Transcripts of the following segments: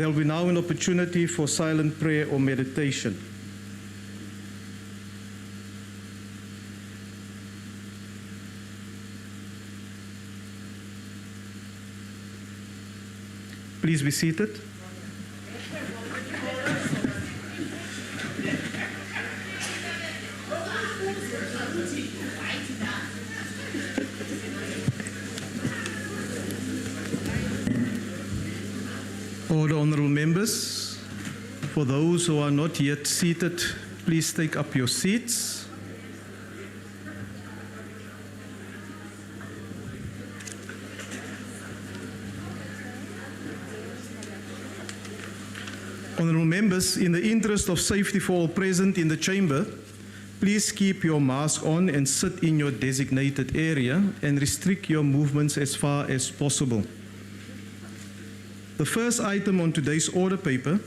There will be now an opportunity for silent prayer or meditation. Please be seated. Order, honourable members. For those who are not yet seated, please take up your seats. Honourable members, in the interest of safety for all present in the chamber, please keep your mask on and sit in your designated area and restrict your movements as far as possible. The first item on today's order paper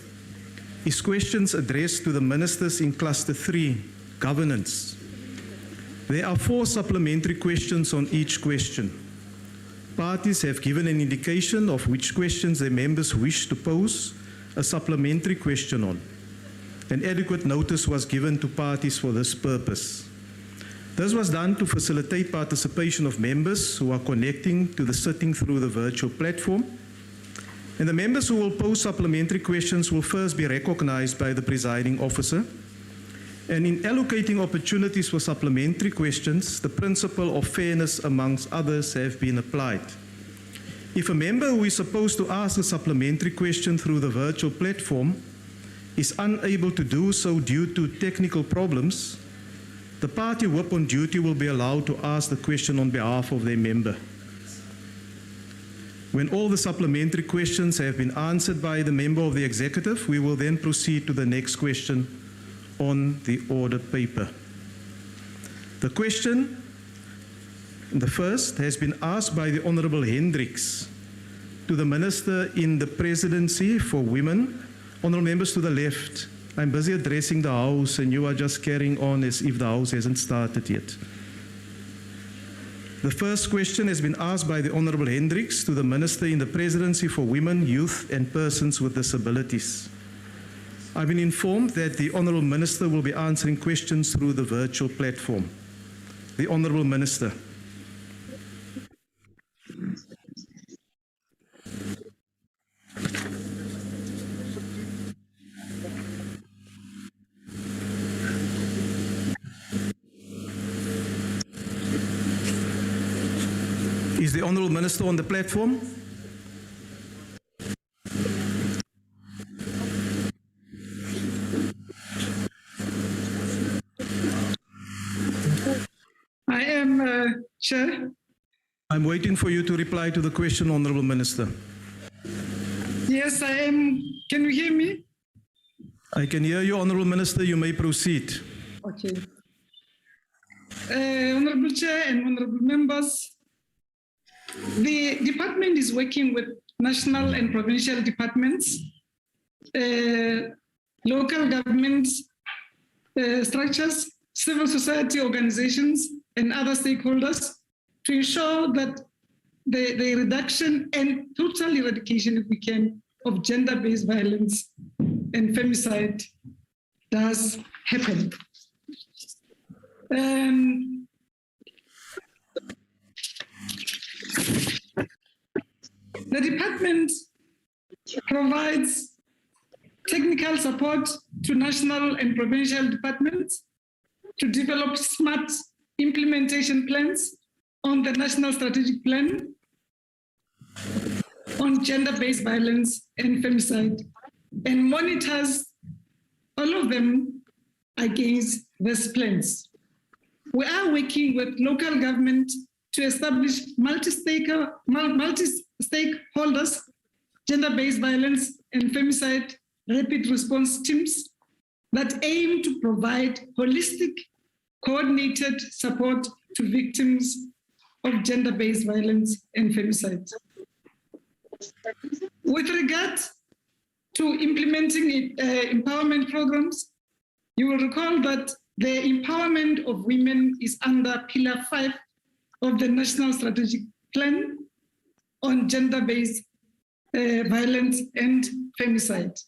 is questions addressed to the ministers in Cluster 3, Governance. There are 4 supplementary questions on each question. Parties have given an indication of which questions their members wish to pose a supplementary question on. An adequate notice was given to parties for this purpose. This was done to facilitate participation of members who are connecting to the sitting through the virtual platform. And the members who will pose supplementary questions will first be recognized by the presiding officer. And in allocating opportunities for supplementary questions, the principle of fairness amongst others have been applied. If a member who is supposed to ask a supplementary question through the virtual platform is unable to do so due to technical problems, the party whip on duty will be allowed to ask the question on behalf of their member. When all the supplementary questions have been answered by the member of the executive, we will then proceed to the next question on the order paper. The question, the first, has been asked by the Honourable Hendricks to the Minister in the Presidency for Women. Honourable members to the left, I'm busy addressing the House and you are just carrying on as if the House hasn't started yet. The first question has been asked by the Honourable Hendricks to the Minister in the Presidency for Women, Youth and Persons with Disabilities. I've been informed that the Honourable Minister will be answering questions through the virtual platform. The Honourable Minister. Is the Honourable Minister on the platform? I am, Chair. I'm waiting for you to reply to the question, Honourable Minister. Yes, I am. Can you hear me? I can hear you, Honourable Minister. You may proceed. Okay. Honourable Chair and Honourable Members, the department is working with national and provincial departments, local government structures, civil society organizations, and other stakeholders to ensure that the reduction and total eradication, if we can, of gender-based violence and femicide does happen. The department provides technical support to national and provincial departments to develop smart implementation plans on the National Strategic Plan on gender-based violence and femicide, and monitors all of them against these plans. We are working with local government to establish multi-stakeholders, gender-based violence and femicide rapid response teams that aim to provide holistic, coordinated support to victims of gender-based violence and femicide. With regard to implementing empowerment programs, you will recall that the empowerment of women is under Pillar 5 of the National Strategic Plan on gender-based violence and femicide.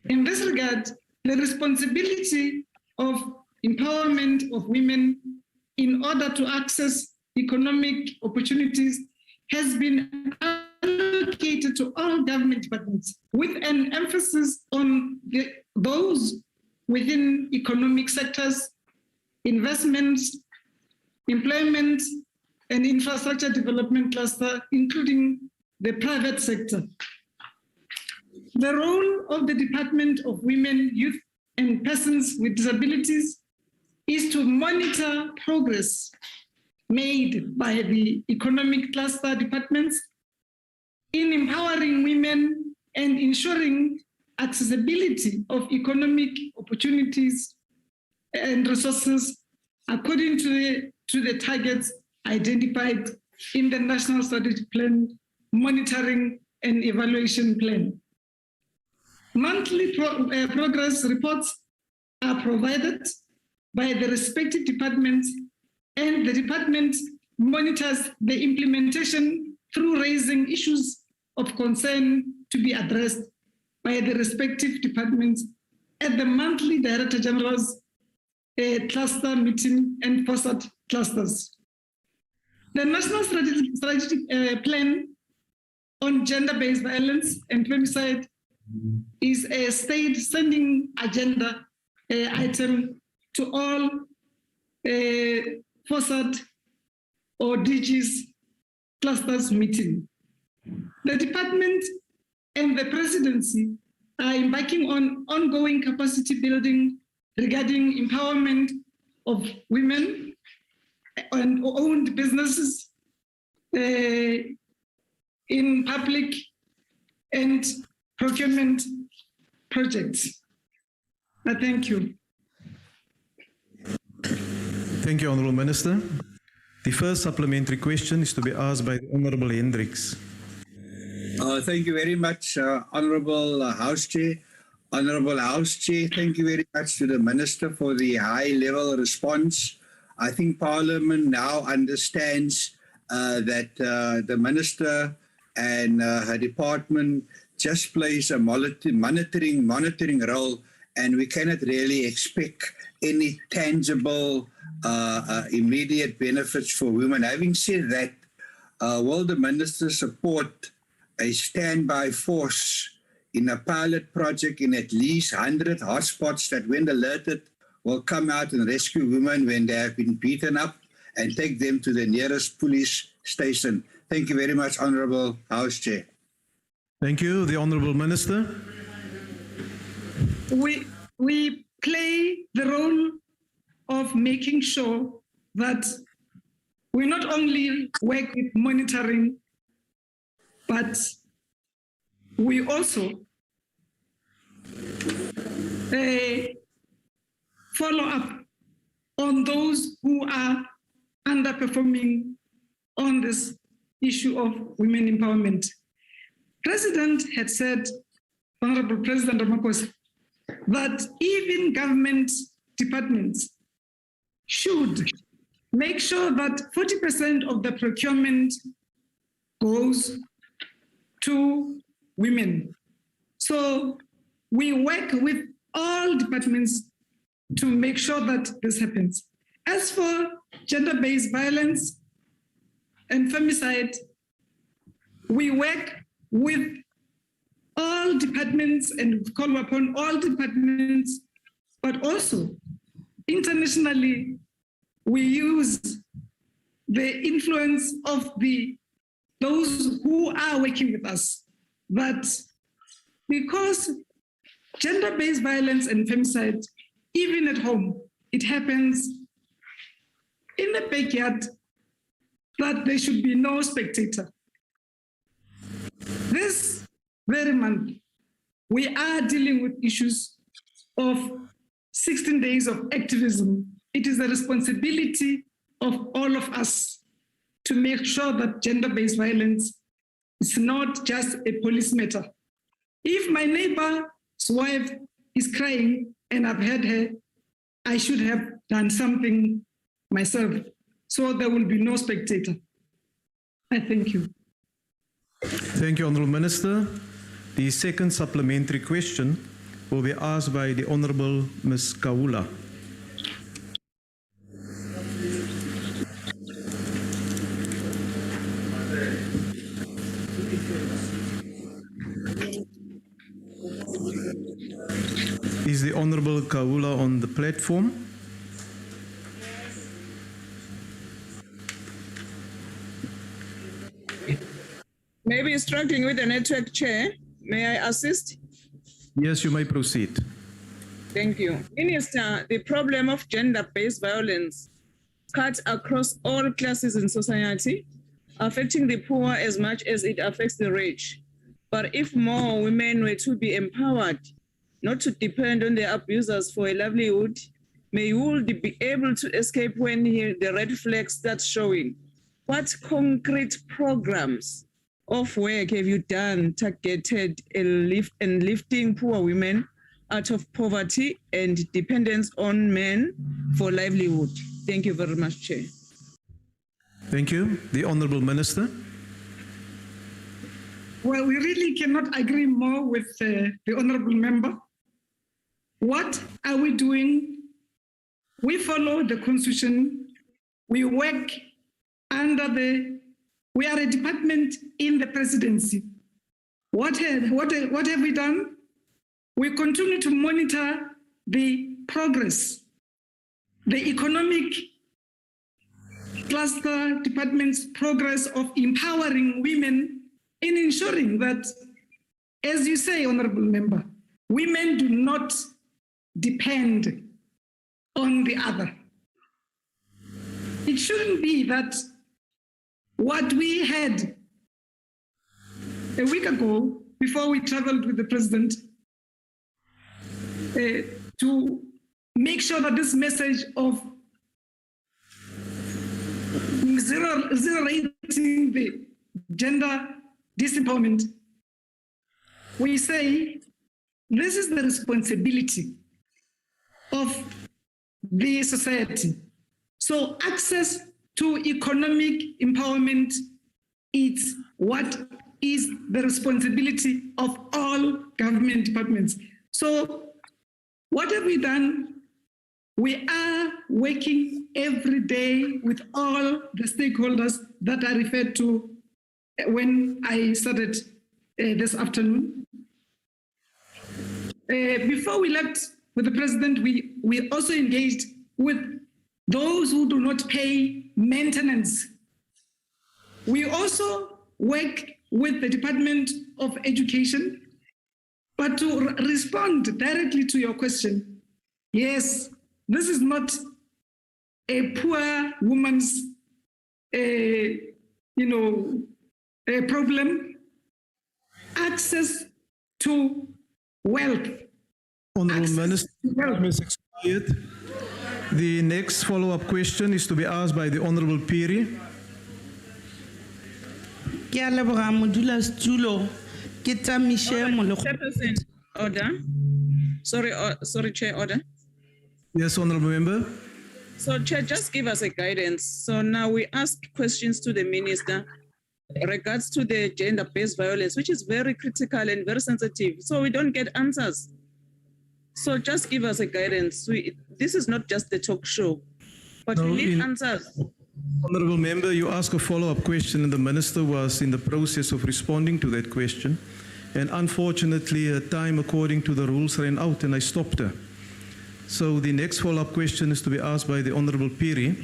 In this regard, the responsibility of empowerment of women in order to access economic opportunities has been allocated to all government departments, with an emphasis on those within economic sectors, investments, employment, and infrastructure development cluster, including the private sector. The role of the Department of Women, Youth, and Persons with Disabilities is to monitor progress made by the economic cluster departments in empowering women and ensuring accessibility of economic opportunities and resources according to the targets identified in the National Strategic Plan, Monitoring and Evaluation Plan. Monthly progress reports are provided by the respective departments, and the department monitors the implementation through raising issues of concern to be addressed by the respective departments at the monthly Director General's cluster meeting and FOSAT clusters. The National Strategic Plan on Gender-Based Violence and Femicide is a state sending agenda item to all FOSAT or DG's clusters meeting. The department and the presidency are embarking on ongoing capacity building regarding empowerment of women and owned businesses in public and procurement projects. Thank you. Thank you, Honourable Minister. The first supplementary question is to be asked by the Honourable Hendricks. Thank you very much, Honourable House Chair. Honourable House Chair, thank you very much to the Minister for the high-level response. I think Parliament now understands that the Minister and her department just plays a monitoring role, and we cannot really expect any tangible immediate benefits for women. Having said that, will the Minister support a standby force in a pilot project in at least 100 hotspots that, when alerted, will come out and rescue women when they have been beaten up and take them to the nearest police station? Thank you very much, Honourable House Chair. Thank you. The Honourable Minister. We play the role of making sure that we not only work with monitoring, but we also follow up on those who are underperforming on this issue of women empowerment. President had said, Honorable President Ramaphosa, that even government departments should make sure that 40% of the procurement goes to women. So we work with all departments to make sure that this happens. As for gender-based violence and femicide, we work with all departments and call upon all departments, but also internationally, we use the influence of those who are working with us. But because gender-based violence and femicide, even at home, it happens in the backyard, that there should be no spectator. This very month, we are dealing with issues of 16 days of activism. It is the responsibility of all of us to make sure that gender-based violence is not just a police matter. If my neighbor's wife is crying and I've heard her, I should have done something myself, so there will be no spectator. I thank you. Thank you, Honourable Minister. The second supplementary question will be asked by the Honourable Ms. Kaula. Is the Honourable Kaula on the platform? Maybe struggling with the network, Chair. May I assist? Yes, you may proceed. Thank you. Minister, the problem of gender-based violence cuts across all classes in society, affecting the poor as much as it affects the rich. But if more women were to be empowered, not to depend on their abusers for a livelihood, may you all be able to escape when the red flags start showing. What concrete programs of work have you done targeted in lifting poor women out of poverty and dependence on men for livelihood? Thank you very much, Chair. Thank you. The Honourable Minister. Well, we really cannot agree more with the honourable member. What are we doing? We follow the Constitution. We work under we are a department in the presidency. What have we done? We continue to monitor the progress, the economic cluster department's progress of empowering women in ensuring that, as you say, Honourable Member, women do not depend on the other. It shouldn't be that what we had a week ago, before we traveled with the president, to make sure that this message of zero rating the gender disempowerment, we say this is the responsibility of the society. So access to economic empowerment is what is the responsibility of all government departments. So what have we done? We are working every day with all the stakeholders that I referred to when I started this afternoon. Before we left with the president, we also engaged with those who do not pay maintenance. We also work with the Department of Education. But to respond directly to your question, yes, this is not a poor woman's problem. Access to wealth. Honourable Minister, time has expired. The next follow-up question is to be asked by the Honourable Piri. Chairperson, order. Sorry, Chair, order. Yes, Honourable Member. So, Chair, just give us a guidance. So now we ask questions to the Minister regards to the gender-based violence, which is very critical and very sensitive. So we don't get answers. So just give us a guidance. This is not just the talk show, but we need answers. Honourable Member, you asked a follow-up question and the Minister was in the process of responding to that question. And unfortunately, her time according to the rules ran out and I stopped her. So the next follow-up question is to be asked by the Honourable Piri.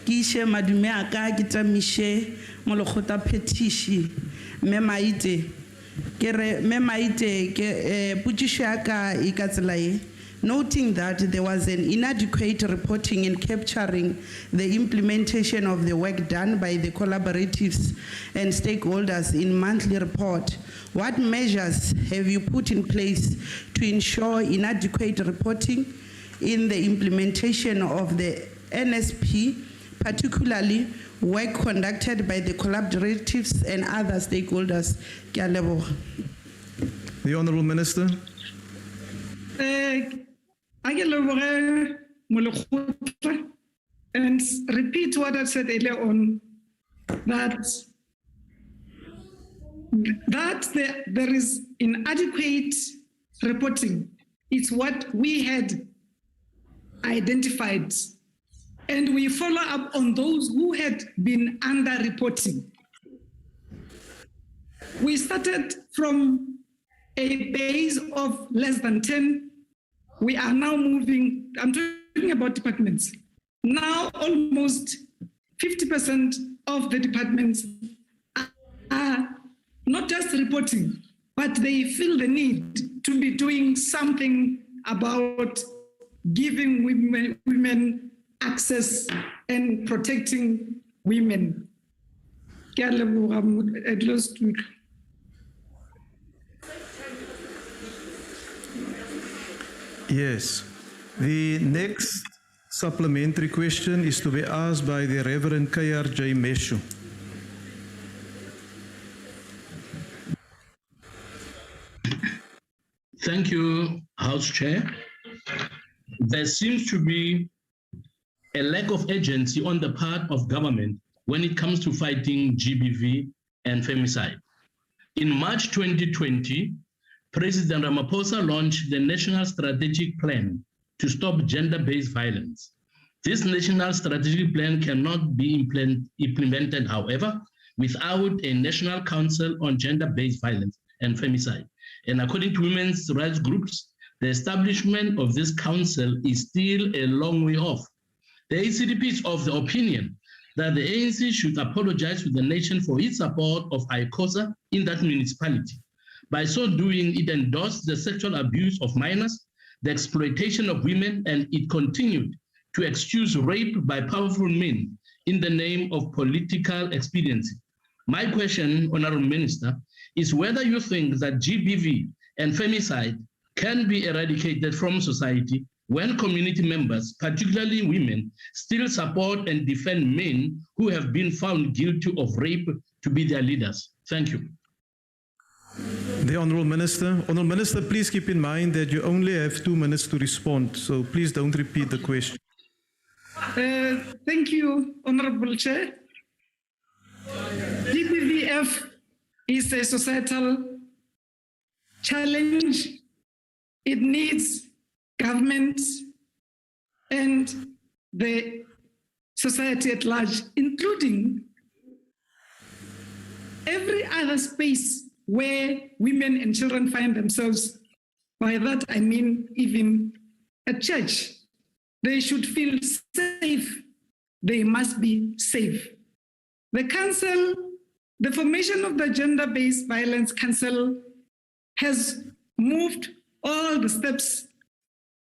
Kishe madume aka kita mishe molokota petishi memaite kere memaite ke putisho aka ikatselaye, noting that there was an inadequate reporting and capturing the implementation of the work done by the collaboratives and stakeholders in monthly report. What measures have you put in place to ensure inadequate reporting in the implementation of the NSP, particularly work conducted by the collaboratives and other stakeholders? The Honourable Minister. And repeat what I said earlier on. that there is inadequate reporting. It's what we had identified, and we follow up on those who had been under-reporting. We started from a base of less than 10. We are now moving, I'm talking about departments. Now almost 50% of the departments are not just reporting, but they feel the need to be doing something about giving women access and protecting women. Yes. The next supplementary question is to be asked by the Reverend K.R.J. Meshu. Thank you, House Chair. There seems to be a lack of agency on the part of government when it comes to fighting GBV and femicide. In March 2020, President Ramaphosa launched the National Strategic Plan to stop gender-based violence. This National Strategic Plan cannot be implemented, however, without a National Council on Gender-Based Violence and Femicide. And according to women's rights groups, the establishment of this council is still a long way off. The ACDP is of the opinion that the ANC should apologize to the nation for its support of ICOSA in that municipality. By so doing, it endorsed the sexual abuse of minors, the exploitation of women, and it continued to excuse rape by powerful men in the name of political expediency. My question, Honorable Minister, is whether you think that GBV and femicide can be eradicated from society when community members, particularly women, still support and defend men who have been found guilty of rape to be their leaders. Thank you. The Honourable Minister. Honourable Minister, please keep in mind that you only have 2 minutes to respond, so please don't repeat the question. Thank you, Honourable Chair. GBVF is a societal challenge. It needs government and the society at large, including every other space where women and children find themselves. By that, I mean even at church. They should feel safe. They must be safe. The council, the formation of the Gender-Based Violence Council has moved all the steps.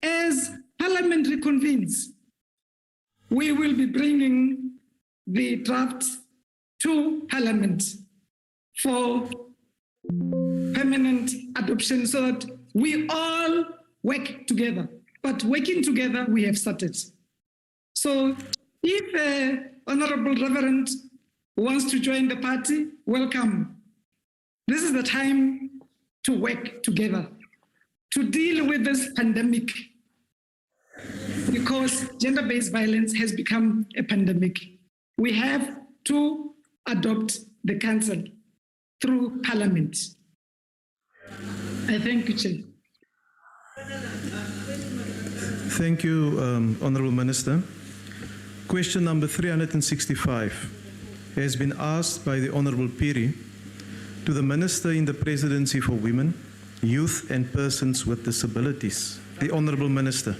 As Parliament reconvenes, we will be bringing the draft to Parliament for permanent adoption so that we all work together. But working together, we have started. So if Honorable Reverend wants to join the party, welcome. This is the time to work together, to deal with this pandemic, because gender-based violence has become a pandemic. We have to adopt the council through Parliament. I thank you, Chair. Thank you, Honourable Minister. Question number 365 has been asked by the Honourable Piri to the Minister in the Presidency for Women, Youth and Persons with Disabilities. The Honourable Minister.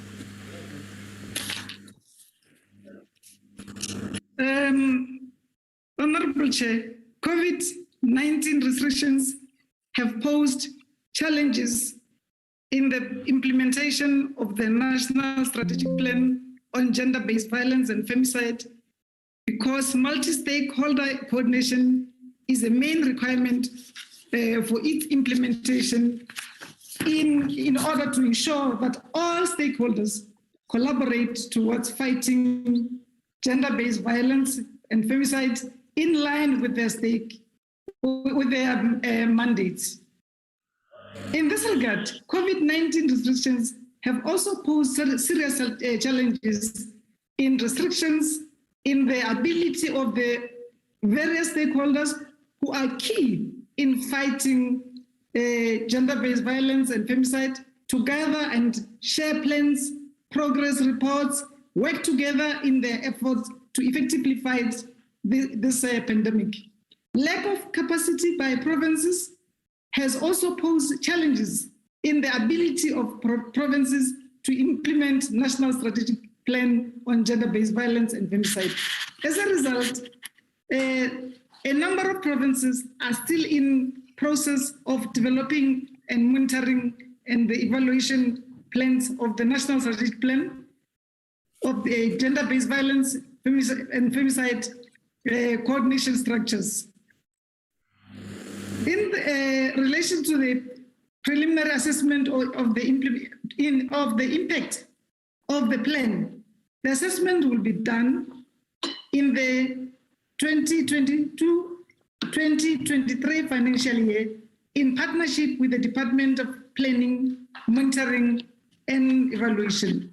Honourable Chair, COVID-19 restrictions have posed challenges in the implementation of the National Strategic Plan on Gender-Based Violence and Femicide, because multi-stakeholder coordination is a main requirement for its implementation in order to ensure that all stakeholders collaborate towards fighting gender-based violence and femicide in line with their mandates. In this regard, COVID-19 restrictions have also posed serious challenges in restrictions in the ability of the various stakeholders who are key in fighting gender-based violence and femicide to gather and share plans, progress reports, work together in their efforts to effectively fight this pandemic. Lack of capacity by provinces has also posed challenges in the ability of provinces to implement national strategic plan on gender-based violence and femicide. As a result, a number of provinces are still in process of developing and monitoring and the evaluation plans of the national strategic plan of the gender-based violence and femicide coordination structures. In relation to the preliminary assessment of the impact of the plan, the assessment will be done in the 2022-2023 financial year in partnership with the Department of Planning, Monitoring and Evaluation.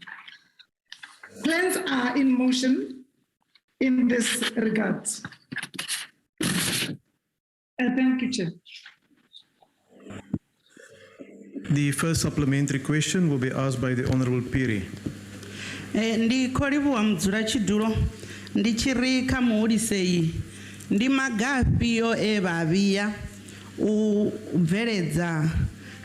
Plans are in motion in this regard. Thank you, Chair. The first supplementary question will be asked by the Honorable Piri. Ndi kholiwa mudzulatshidulo ndi chiri kha muhulisei ndi magafhiyo vhavhiya u bveledza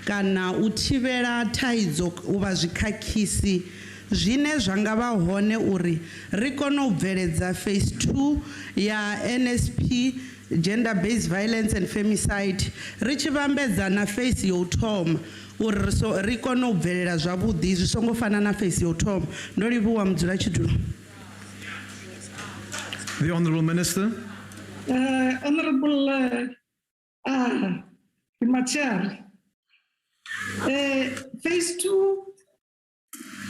kana u thivhela thaidzo u vha zwikhakhisi zwine zwa nga vha hone uri ri kone u bveledza phase 2 ya NSP gender based violence and femicide ri tshi vhambedza na phase yo thoma uri ri kone u bvelela zwavhuḓi zwi songo fana na phase yo thoma. Ndo livhuwa mudzulatshidulo. The Honorable Minister. Honorable Chair, phase 2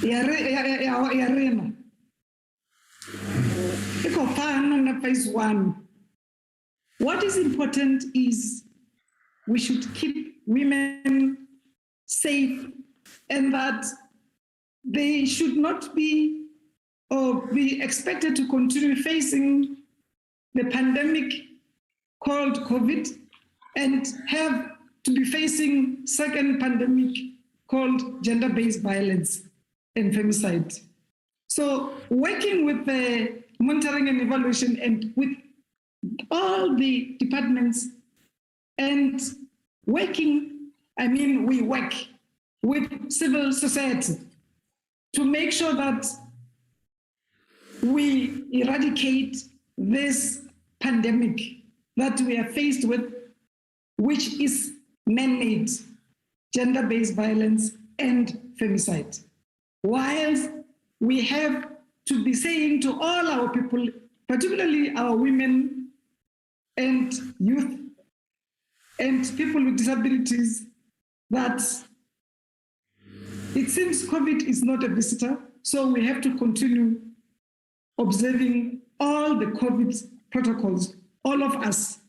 yarena iko fana na phase 1. What is important is we should keep women safe and that they should not be or be expected to continue facing the pandemic called COVID and have to be facing second pandemic called gender-based violence and femicide. So working with the monitoring and evaluation and with all the departments and we work with civil society to make sure that we eradicate this pandemic that we are faced with, which is man-made, gender-based violence and femicide. Whilst we have to be saying to all our people, particularly our women and youth and people with disabilities, that it seems COVID is not a visitor, so we have to continue observing all the COVID protocols, all of us,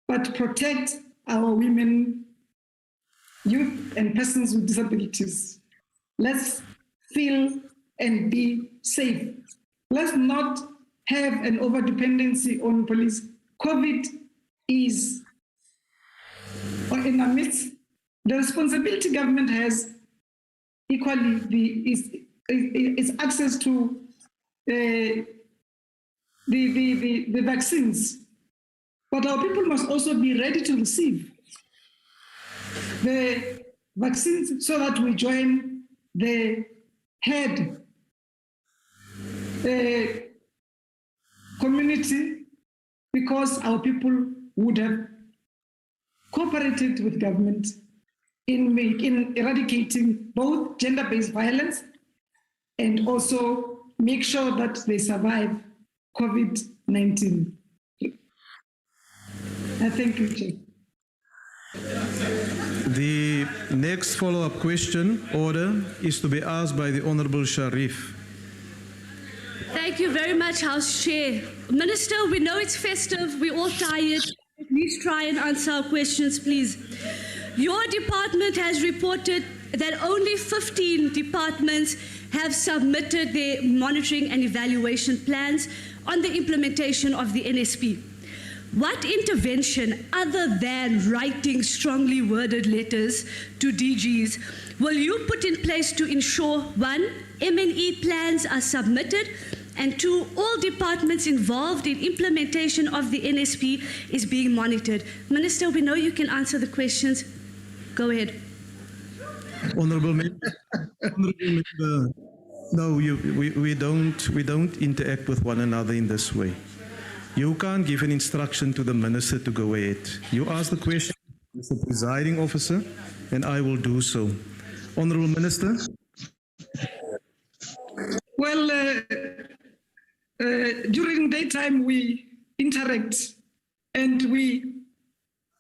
but protect our women, youth, and persons with disabilities. Let's feel and be safe. Let's not have an over-dependency on police. COVID is in our midst. The responsibility government has equally is access to the vaccines, but our people must also be ready to receive the vaccines so that we join the herd community, because our people would have cooperated with government in eradicating both gender-based violence and also make sure that they survive COVID-19. Thank you, Chair. The next follow-up question order is to be asked by the Honorable Sharif. Thank you very much, House Chair. Minister, we know it's festive, we're all tired. Please try and answer our questions, please. Your department has reported that only 15 departments have submitted their monitoring and evaluation plans on the implementation of the NSP. What intervention, other than writing strongly worded letters to DGs, will you put in place to ensure, 1, M&E plans are submitted, and 2, all departments involved in implementation of the NSP is being monitored? Minister, we know you can answer the questions. Go ahead. Honourable Member, no, we don't interact with one another in this way. You can't give an instruction to the minister to go ahead. You ask the question, Mr. Presiding Officer, and I will do so. Honourable Minister. Well, during daytime we interact, and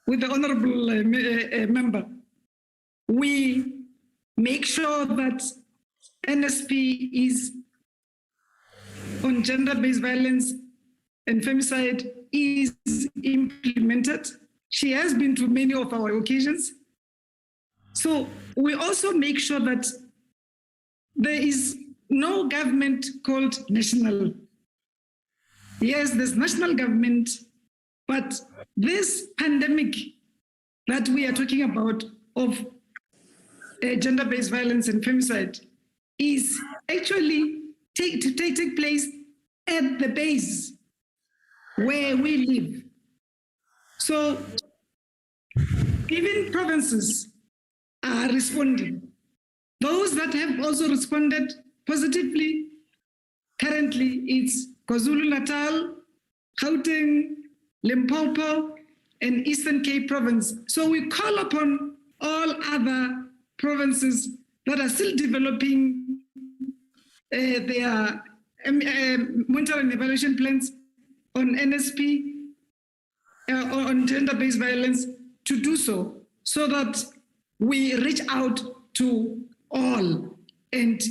with the honourable member, we make sure that NSP is on gender-based violence and femicide is implemented. She has been to many of our occasions. So we also make sure that there is no government called national. Yes, there's national government, but this pandemic that we are talking about of gender-based violence and femicide is actually take place at the base where we live. So even provinces are responding. Those that have also responded positively, currently it's KwaZulu-Natal, Gauteng, Limpopo, and Eastern Cape Province. So we call upon all other provinces that are still developing their monitoring and evaluation plans on NSP, on gender-based violence, to do so that we reach out to all and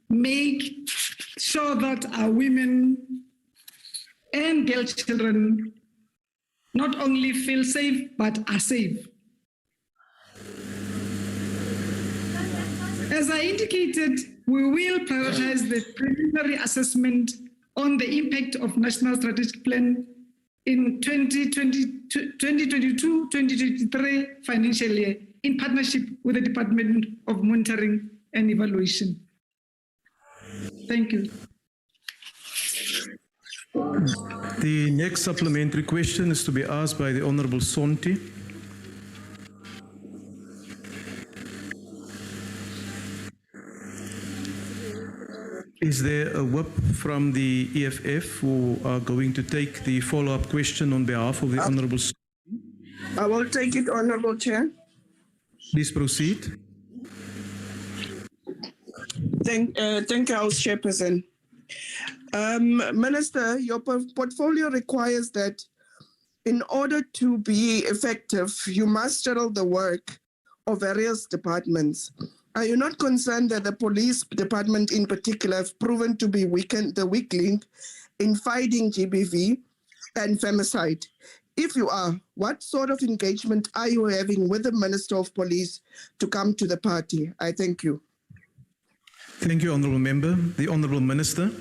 make sure that our women and girl children not only feel safe, but are safe. As I indicated, we will prioritize the preliminary assessment on the impact of National Strategic Plan in 2022-2023 financial year in partnership with the Department of Monitoring and Evaluation. Thank you. The next supplementary question is to be asked by the Honourable Sonti. Is there a whip from the EFF who are going to take the follow-up question on behalf of the Honourable Sonti? I will take it, Honourable Chair. Please proceed. Thank you, House Chairperson. Minister, your portfolio requires that in order to be effective, you must settle the work of various departments. Are you not concerned that the police department in particular have proven to be the weak link in fighting GBV and femicide? If you are, what sort of engagement are you having with the Minister of Police to come to the party? I thank you. Thank you, Honourable Member. The Honourable Minister.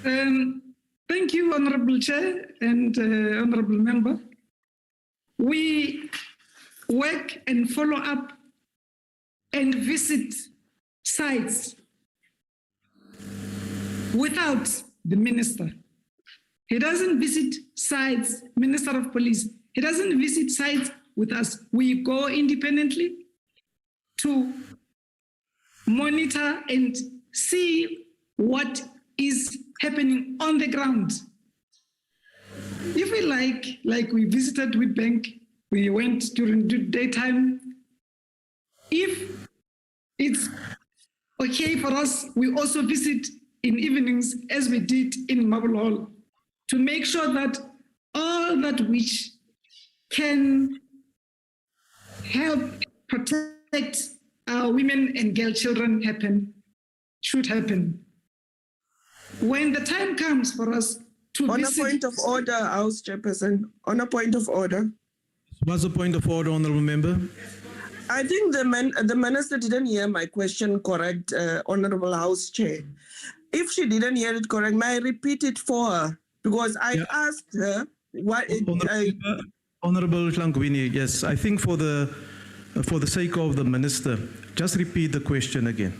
Thank you, Honourable Chair and Honourable Member. We work and follow up and visit sites without the Minister. He doesn't visit sites, Minister of Police. He doesn't visit sites with us. We go independently to monitor and see what is happening on the ground. If we like we visited with Bank, we went during the daytime. If it's okay for us, we also visit in evenings, as we did in Marble Hall, to make sure that all that which can help protect our women and girl children should happen. When the time comes for us to On visit... a point of order, House Chairperson, on a point of order. What's the point of order, Honourable Member? I think the Minister didn't hear my question correct, Honourable House Chair. If she didn't hear it correct, may I repeat it for her? Because I asked her Honorable Tlangwini, yes, I think for the sake of the minister, just repeat the question again.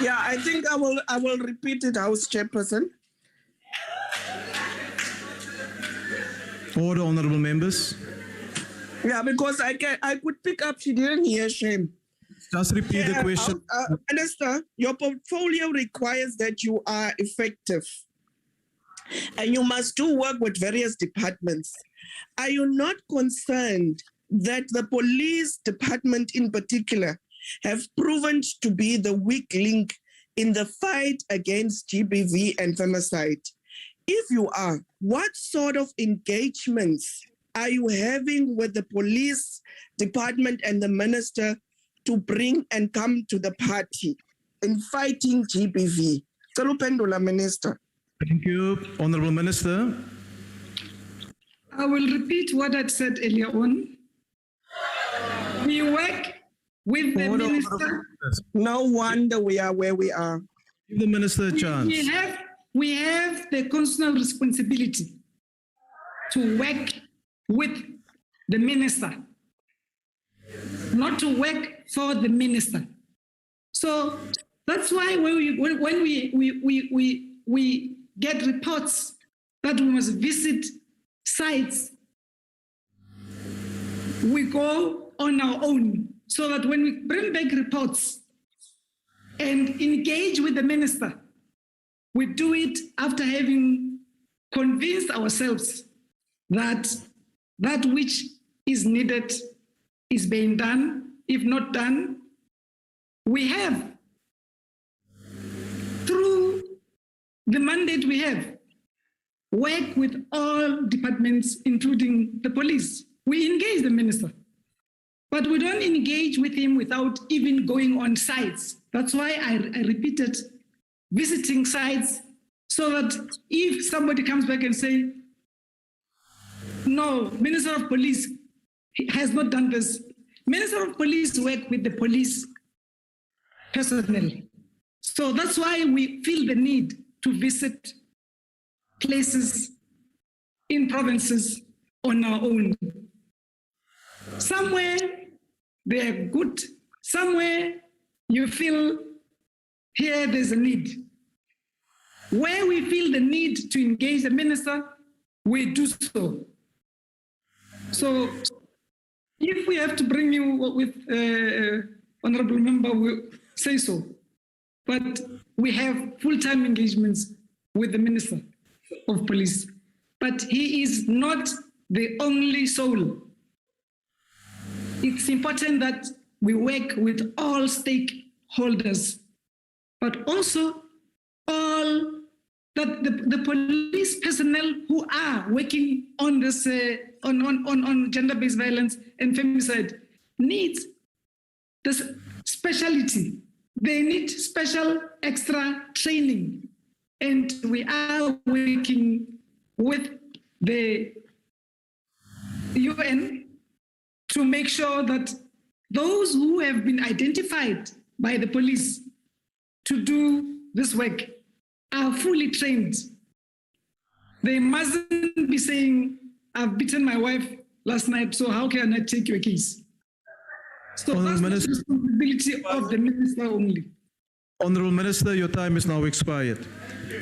Yeah, I think I will repeat it, House Chairperson. Order, honorable members. Yeah, because I could pick up, she didn't hear shame. Just repeat the question. Minister, your portfolio requires that you are effective and you must do work with various departments. Are you not concerned that the police department in particular have proven to be the weak link in the fight against GBV and femicide? If you are, what sort of engagements are you having with the police department and the minister to bring and come to the party in fighting GBV? Salupendula, Minister. Thank you, Honorable Minister. I will repeat what I said earlier on. We work with the minister. No wonder we are where we are. Give the minister a chance. We have the constitutional responsibility to work with the minister, not to work for the minister. So that's why when we get reports that we must visit sites, we go on our own, so that when we bring back reports and engage with the minister, we do it after having convinced ourselves that that which is needed is being done. If not done, we have, through the mandate we have, work with all departments, including the police. We engage the minister, but we don't engage with him without even going on sites. That's why I repeated visiting sites, so that if somebody comes back and say, no, Minister of Police has not done this. Minister of Police work with the police personnel. So that's why we feel the need to visit places in provinces on our own. Somewhere they're good, somewhere you feel here there's a need. Where we feel the need to engage the minister, we do so. So if we have to bring you with honorable member, we'll say so. But we have full-time engagements with the Minister of Police. But he is not the only soul. It's important that we work with all stakeholders, but also all that the police personnel who are working on this on gender-based violence and femicide needs this speciality. They need special extra training, and we are working with the UN to make sure that those who have been identified by the police to do this work are fully trained. They mustn't be saying, I've beaten my wife last night, so how can I take your case? So that's the responsibility of the minister only. Honourable Minister, your time is now expired.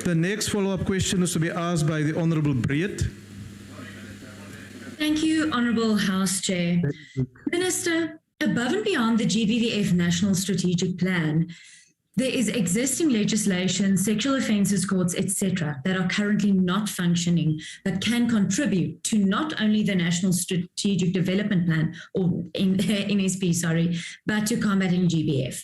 The next follow-up question is to be asked by the Honourable Breed. Thank you, Honourable House Chair. Minister, above and beyond the GBVF National Strategic Plan, there is existing legislation, sexual offences courts, etc., that are currently not functioning, but can contribute to not only the National Strategic Development Plan, or NSP, but to combating GBF.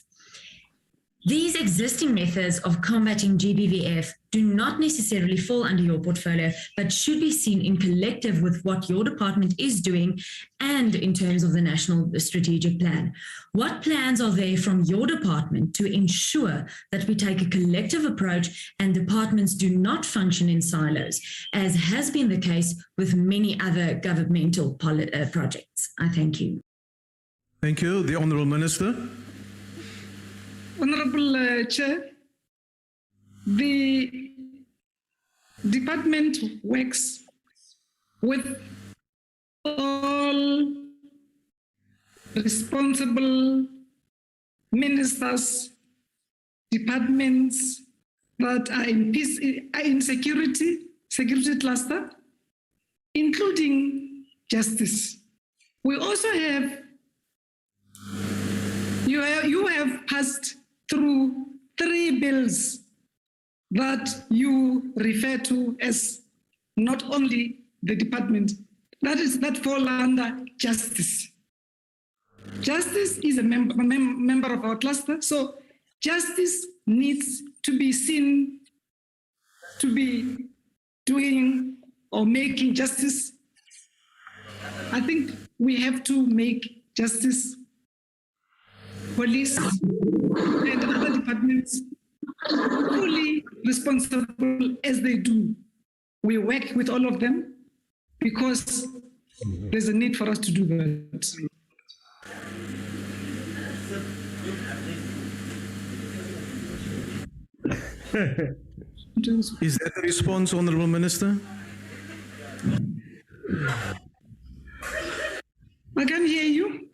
These existing methods of combating GBVF do not necessarily fall under your portfolio, but should be seen in collective with what your department is doing and in terms of the National Strategic Plan. What plans are there from your department to ensure that we take a collective approach and departments do not function in silos, as has been the case with many other governmental projects? I thank you. Thank you. The Honourable Minister. Honorable Chair, the department works with all responsible ministers, departments that are in security cluster, including justice. We also have, you have passed through 3 bills that you refer to as not only the department, that fall under justice. Justice is a member of our cluster, so justice needs to be seen to be doing or making justice. I think we have to make justice, police, and other departments fully responsible as they do. We work with all of them because there's a need for us to do that. Is that a response, Honourable Minister? I can hear you.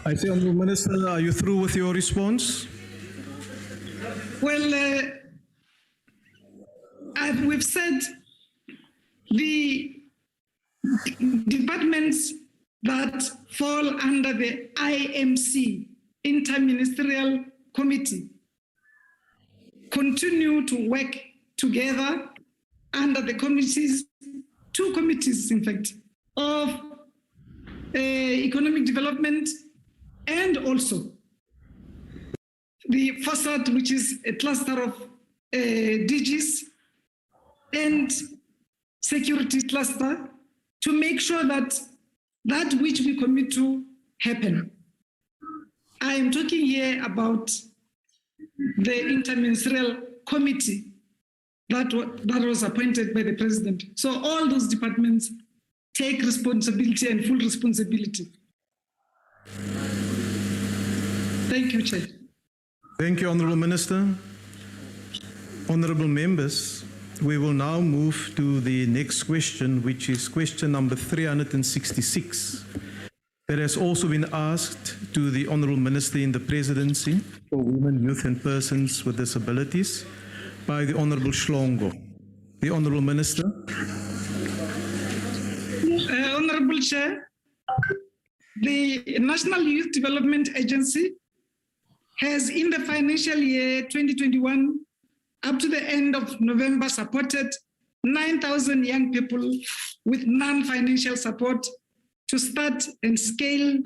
I say, Honourable Minister, are you through with your response? Well, we've said the departments that fall under the IMC, Interministerial Committee, continue to work together under the committees, 2 committees, in fact, of economic development and also the FOSAT, which is a cluster of DGs and security cluster, to make sure that that which we commit to happen. I am talking here about the Interministerial Committee that was appointed by the President. So all those departments take responsibility and full responsibility. Thank you, Chair. Thank you, Honourable Minister. Honourable members, we will now move to the next question, which is question number 366. That has also been asked to the Honourable Minister in the Presidency for Women, Youth and Persons with Disabilities by the Honourable Shlongo. The Honourable Minister. Honourable Chair, the National Youth Development Agency has in the financial year 2021 up to the end of November supported 9,000 young people with non-financial support to start and scale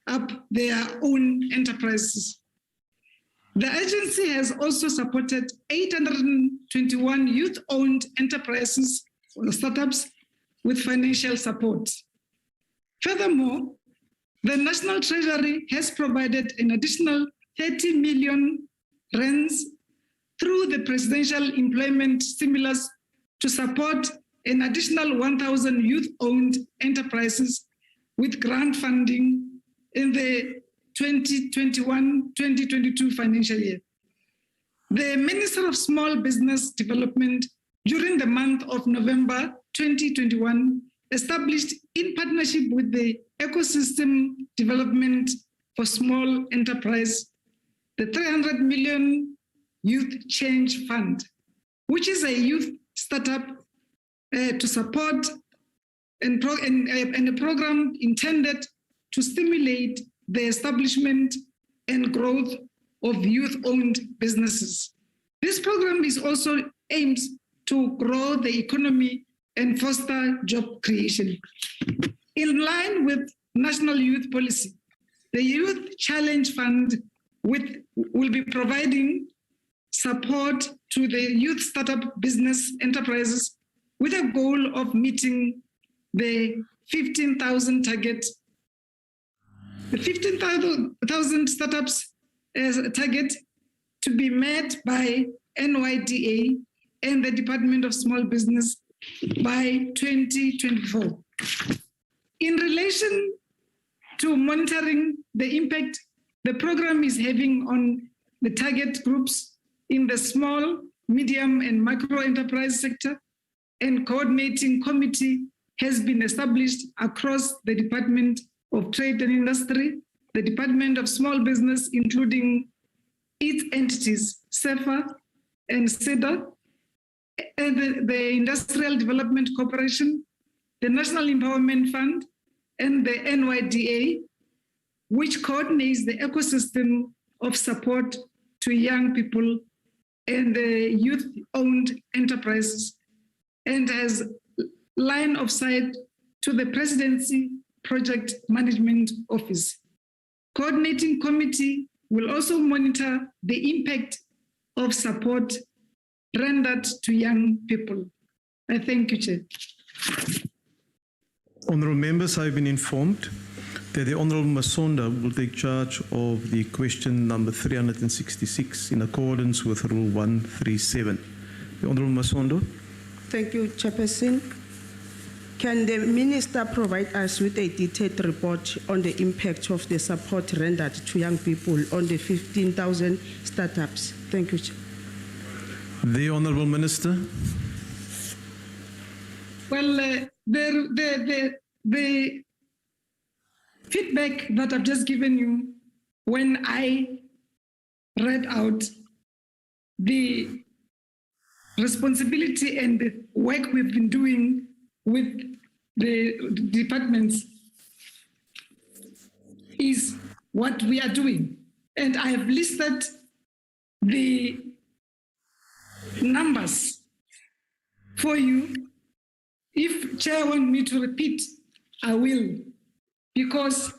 up their own enterprises. The agency has also supported 821 youth-owned enterprises or startups with financial support. Furthermore, the National Treasury has provided an additional 30 million rands through the Presidential Employment Stimulus to support an additional 1,000 youth-owned enterprises with grant funding in the 2021-2022 financial year. The Minister of Small Business Development during the month of November 2021 established in partnership with the Ecosystem Development for Small Enterprise, the 300 million Youth Change Fund, which is a youth startup to support and a program intended to stimulate the establishment and growth of youth-owned businesses. This program is also aims to grow the economy and foster job creation. In line with National Youth Policy, the Youth Challenge Fund will be providing support to the youth startup business enterprises with a goal of meeting the 15,000 target. The 15,000 startups as a target to be met by NYDA and the Department of Small Business by 2024. In relation to monitoring the impact the program is having on the target groups in the small, medium, and micro enterprise sector, and Coordinating Committee has been established across the Department of Trade and Industry, the Department of Small Business, including its entities, SEFA and SEDA, and the Industrial Development Corporation, the National Empowerment Fund, and the NYDA, which coordinates the ecosystem of support to young people and the youth-owned enterprises, and has line of sight to the Presidency Project Management Office. Coordinating Committee will also monitor the impact of support rendered to young people. I thank you, Chair. Honourable members, I've been informed that the Honourable Masonda will take charge of the question number 366 in accordance with Rule 137. The Honourable Masonda. Thank you, Chairperson. Can the Minister provide us with a detailed report on the impact of the support rendered to young people on the 15,000 startups? Thank you, Chair. The Honourable Minister. Well, the feedback that I've just given you when I read out the responsibility and the work we've been doing with the departments is what we are doing. And I have listed the numbers for you. If Chair wants me to repeat, I will, because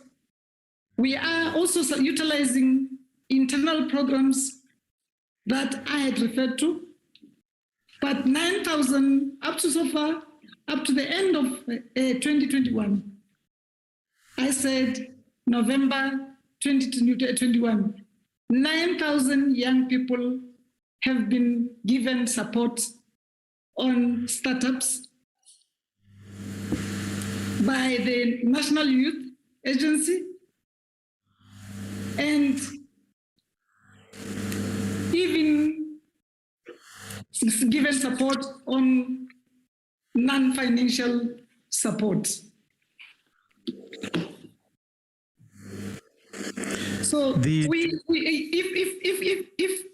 we are also utilizing internal programs that I had referred to, but 9,000 up to so far, up to the end of 2021. I said November 2021, 9,000 young people have been given support on startups by the National Youth Agency, and even given support on non-financial support. So if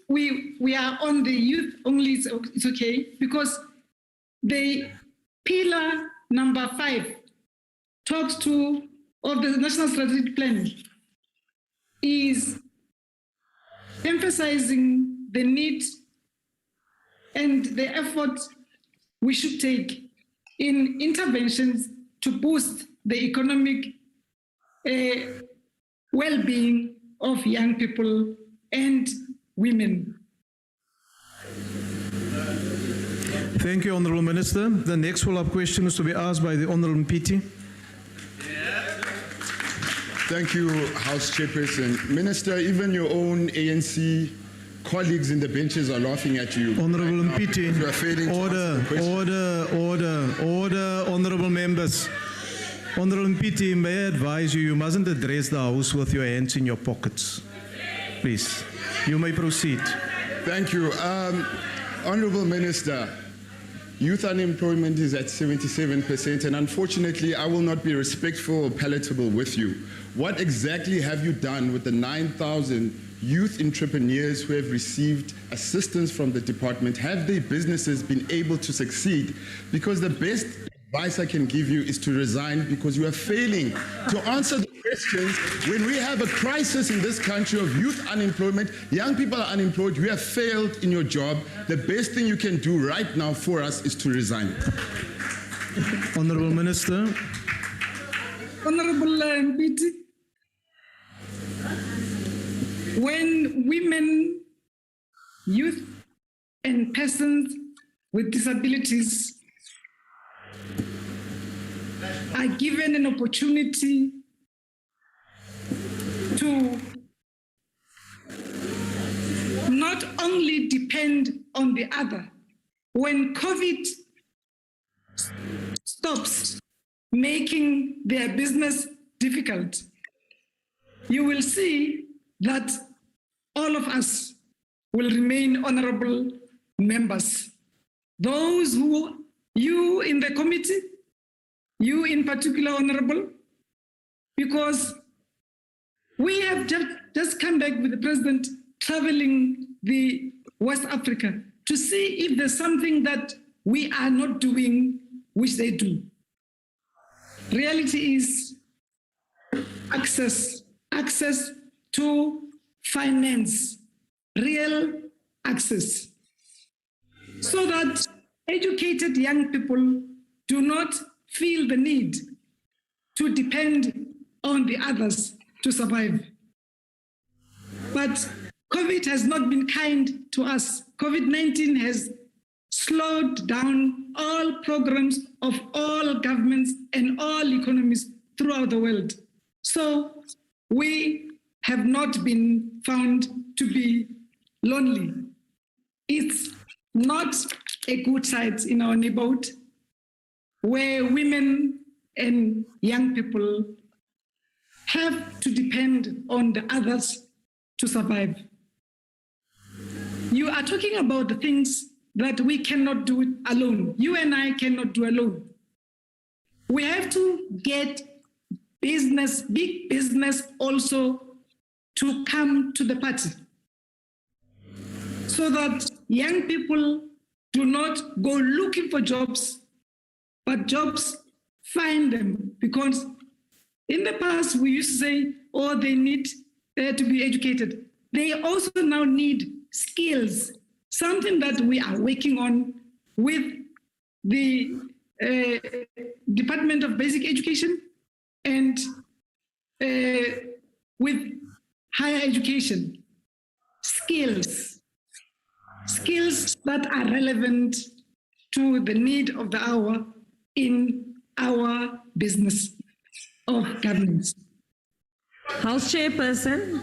we are on the youth only, it's okay, because the pillar number 5 talks to of the National Strategic Plan is emphasizing the need and the effort we should take in interventions to boost the economic well-being of young people and women. Thank you, Honourable Minister. The next follow-up question is to be asked by the Honourable Mpiti. Thank you, House Chairperson. Minister, even your own ANC colleagues in the benches are laughing at you. Honourable right Mpiti, you are failing to answer the question. order, Honourable members. Honourable Mpiti, may I advise you, you mustn't address the House with your hands in your pockets. Please, you may proceed. Thank you. Honourable Minister, youth unemployment is at 77%, and unfortunately, I will not be respectful or palatable with you. What exactly have you done with the 9,000 youth entrepreneurs who have received assistance from the department? Have their businesses been able to succeed? Because the best advice I can give you is to resign, because you are failing to answer the questions. When we have a crisis in this country of youth unemployment, young people are unemployed, you have failed in your job. The best thing you can do right now for us is to resign. Honourable Minister. Honourable Mpiti, when women, youth, and persons with disabilities are given an opportunity to not only depend on the other, when COVID stops making their business difficult, you will see that all of us will remain honorable members. Those who you in the committee, you in particular, Honorable, because we have just come back with the President traveling the West Africa to see if there's something that we are not doing, which they do. Reality is access to finance, real access, so that educated young people do not feel the need to depend on the others to survive. But COVID has not been kind to us. COVID-19 has slowed down all programs of all governments and all economies throughout the world. So we have not been found to be lonely. It's not a good sight in our neighborhood where women and young people have to depend on the others to survive. You are talking about the things that we cannot do it alone. You and I cannot do alone. We have to get business, big business also to come to the party so that young people do not go looking for jobs, but jobs find them. Because in the past, we used to say, oh, they need to be educated. They also now need skills, something that we are working on with the Department of Basic Education and with higher education. Skills that are relevant to the need of the hour in our business of governance. House Chairperson.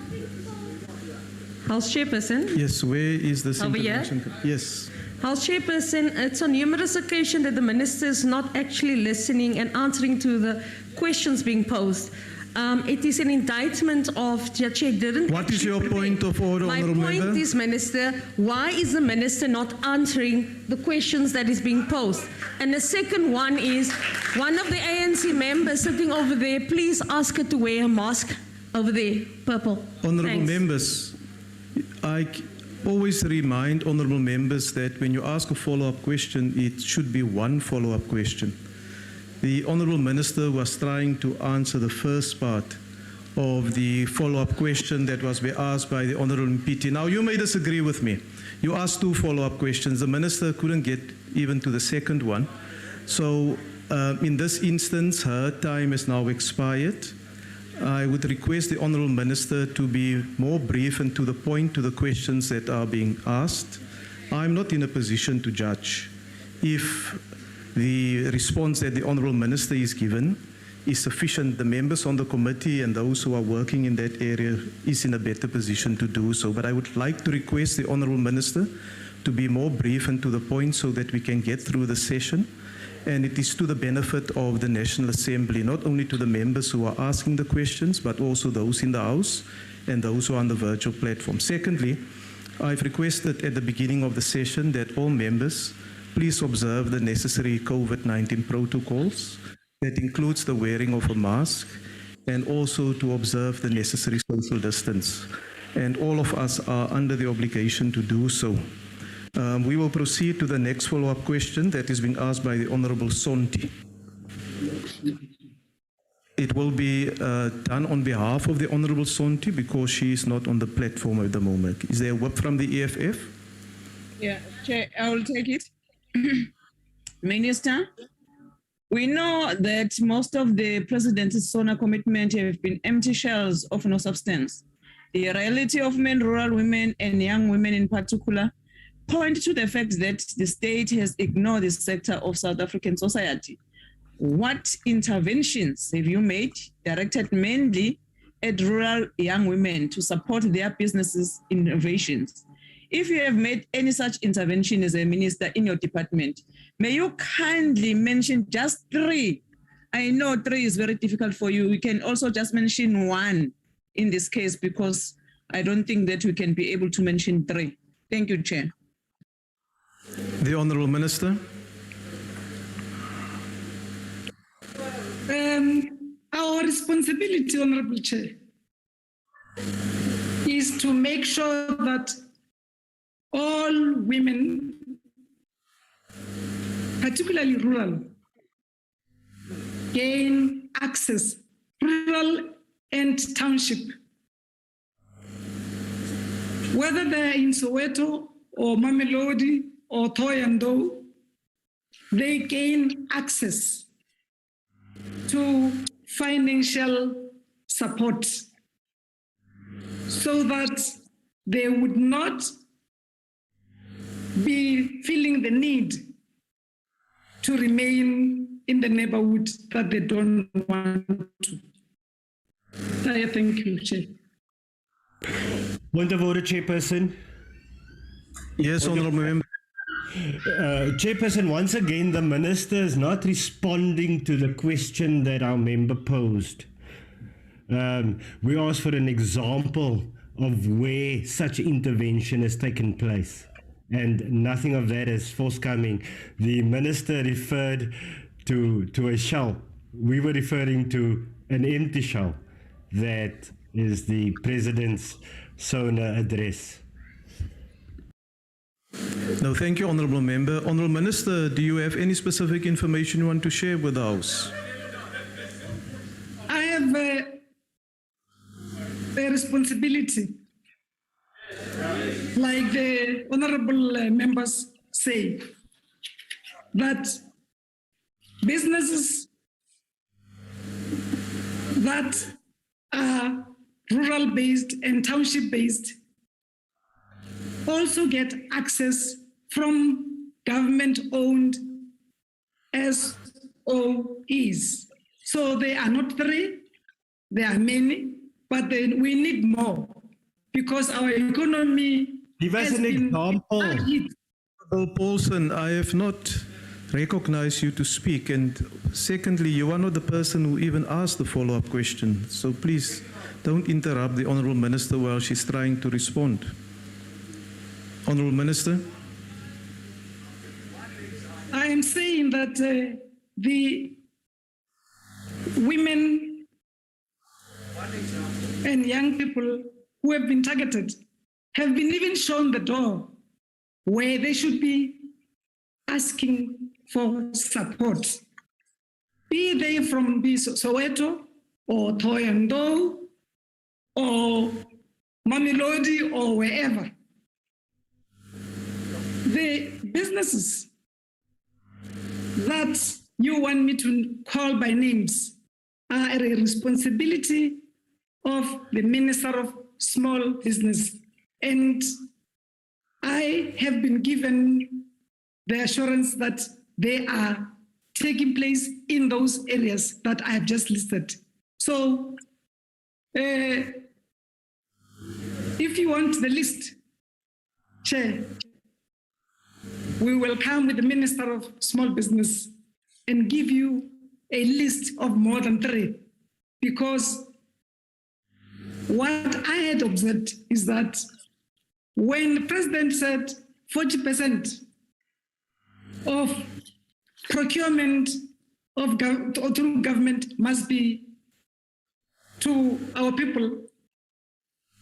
Yes, where is this Over intervention? here? Yes. House Chairperson, it's on numerous occasions that the Minister is not actually listening and answering to the questions being posed. It is an indictment of Chair didn't. What is your prepare. point of order, My Honourable point Member? is, Minister, why is the Minister not answering the questions that is being posed? And the second one is, one of the ANC members sitting over there, please ask her to wear a mask over there, purple. Honourable Thanks. members, I always remind honourable members that when you ask a follow-up question, it should be one follow-up question. The Honourable Minister was trying to answer the first part of the follow-up question that was asked by the Honourable PT. Now, you may disagree with me. You asked two follow-up questions. The Minister couldn't get even to the second one. So, in this instance, her time has now expired. I would request the Honourable Minister to be more brief and to the point to the questions that are being asked. I'm not in a position to judge if the response that the Honourable Minister is given is sufficient. The members on the committee and those who are working in that area is in a better position to do so. But I would like to request the Honourable Minister to be more brief and to the point so that we can get through the session. And it is to the benefit of the National Assembly, not only to the members who are asking the questions, but also those in the House and those who are on the virtual platform. Secondly, I've requested at the beginning of the session that all members please observe the necessary COVID-19 protocols. That includes the wearing of a mask and also to observe the necessary social distance. And all of us are under the obligation to do so. We will proceed to the next follow-up question that is being asked by the Honourable Sonti. It will be done on behalf of the Honourable Sonti because she is not on the platform at the moment. Is there a whip from the EFF? Yeah, Chair, I will take it. Minister, we know that most of the President's SONA commitment have been empty shells of no substance. The reality of men, rural women, and young women in particular point to the fact that the state has ignored this sector of South African society. What interventions have you made directed mainly at rural young women to support their businesses' innovations? If you have made any such intervention as a minister in your department, may you kindly mention just 3. I know 3 is very difficult for you. We can also just mention 1 in this case because I don't think that we can be able to mention 3. Thank you, Chair. The Honourable Minister. Our responsibility, Honorable Chair, is to make sure that all women, particularly rural, gain access, rural and township, whether they're in Soweto or Mamelodi or Thohoyandou, they gain access to financial support so that they would not be feeling the need to remain in the neighborhood that they don't want to. Thank you, Chair. Point of order, Chairperson. Yes, Honourable Member. Chairperson, once again, the Minister is not responding to the question that our member posed. We asked for an example of where such intervention has taken place, and nothing of that is forthcoming. The Minister referred to a shell. We were referring to an empty shell. That is the President's SONA address. No, thank you, Honourable Member. Honourable Minister, do you have any specific information you want to share with the House? I have a responsibility, like the honourable members say, that businesses that are rural-based and township-based also get access from government-owned SOEs. So they are not three, there are many, but then we need more because our economy. Give us an example. Paulson, I have not recognized you to speak, and secondly, you are not the person who even asked the follow-up question. So please don't interrupt the Honourable Minister while she's trying to respond. Honourable Minister. I am saying that the women and young people who have been targeted have been even shown the door where they should be asking for support, be they from Soweto or Thohoyandou or Mamelodi or wherever. The businesses that you want me to call by names are a responsibility of the Minister of Small Business. And I have been given the assurance that they are taking place in those areas that I have just listed. So if you want the list, Chair, we will come with the Minister of Small Business and give you a list of more than 3, because what I had observed is that when the President said 40% of procurement of through government must be to our people,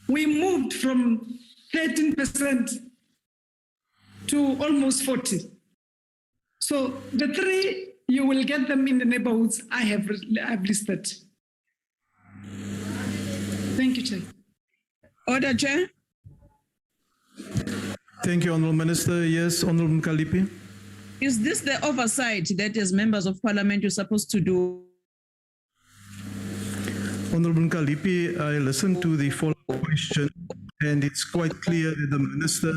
we moved from 13% to almost 40. So the 3, you will get them in the neighborhoods I've listed. Thank you, Chair. Order, Chair. Thank you, Honourable Minister. Yes, Honourable Mkalipi. Is this the oversight that as members of parliament you're supposed to do? Honourable Mkalipi, I listened to the follow-up question, and it's quite clear that the Minister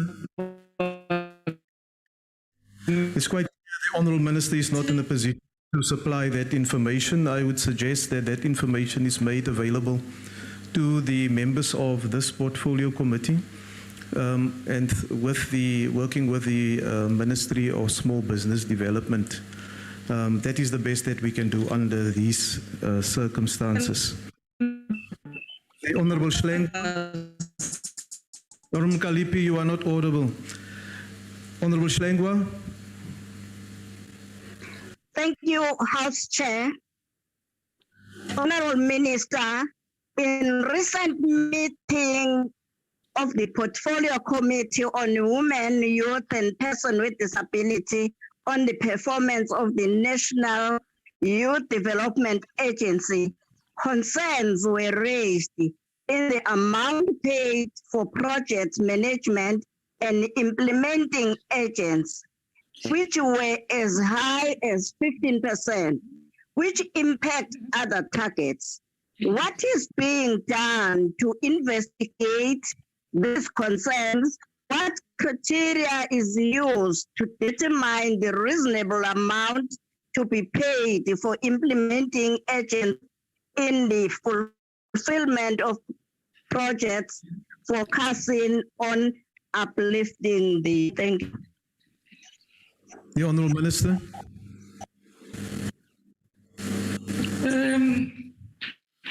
the Honourable Minister is not in a position to supply that information. I would suggest that that information is made available to the members of this portfolio committee, and working with the Ministry of Small Business Development. That is the best that we can do under these circumstances. The Honourable Schlengwa. Honourable Mkalipi, you are not audible. Honourable Schlengwa. Thank you, House Chair. Honorable Minister, in recent meeting of the Portfolio Committee on Women, Youth and Persons with Disability on the performance of the National Youth Development Agency, concerns were raised in the amount paid for project management and implementing agents, which were as high as 15%, which impact other targets. What is being done to investigate these concerns? What criteria is used to determine the reasonable amount to be paid for implementing agents in the fulfillment of projects focusing on uplifting the? Thank you. The Honourable Minister.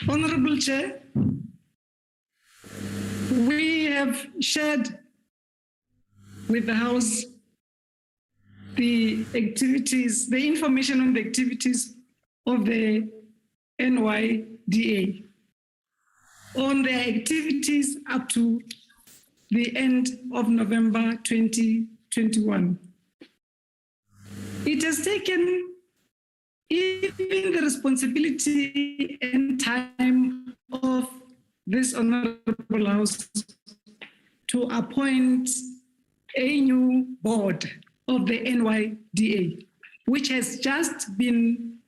Honourable Chair, we have shared with the House the activities, the information on the activities of the NYDA on their activities up to the end of November 2021. It has taken even the responsibility and time of this Honourable House to appoint a new board of the NYDA, which has just been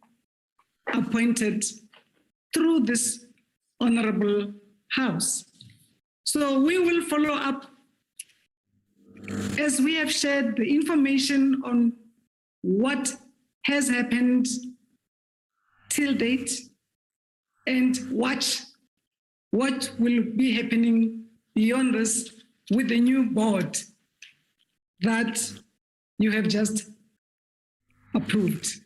appointed through this Honourable House. So we will follow up as we have shared the information on what has happened till date and watch what will be happening beyond this with the new board that you have just approved.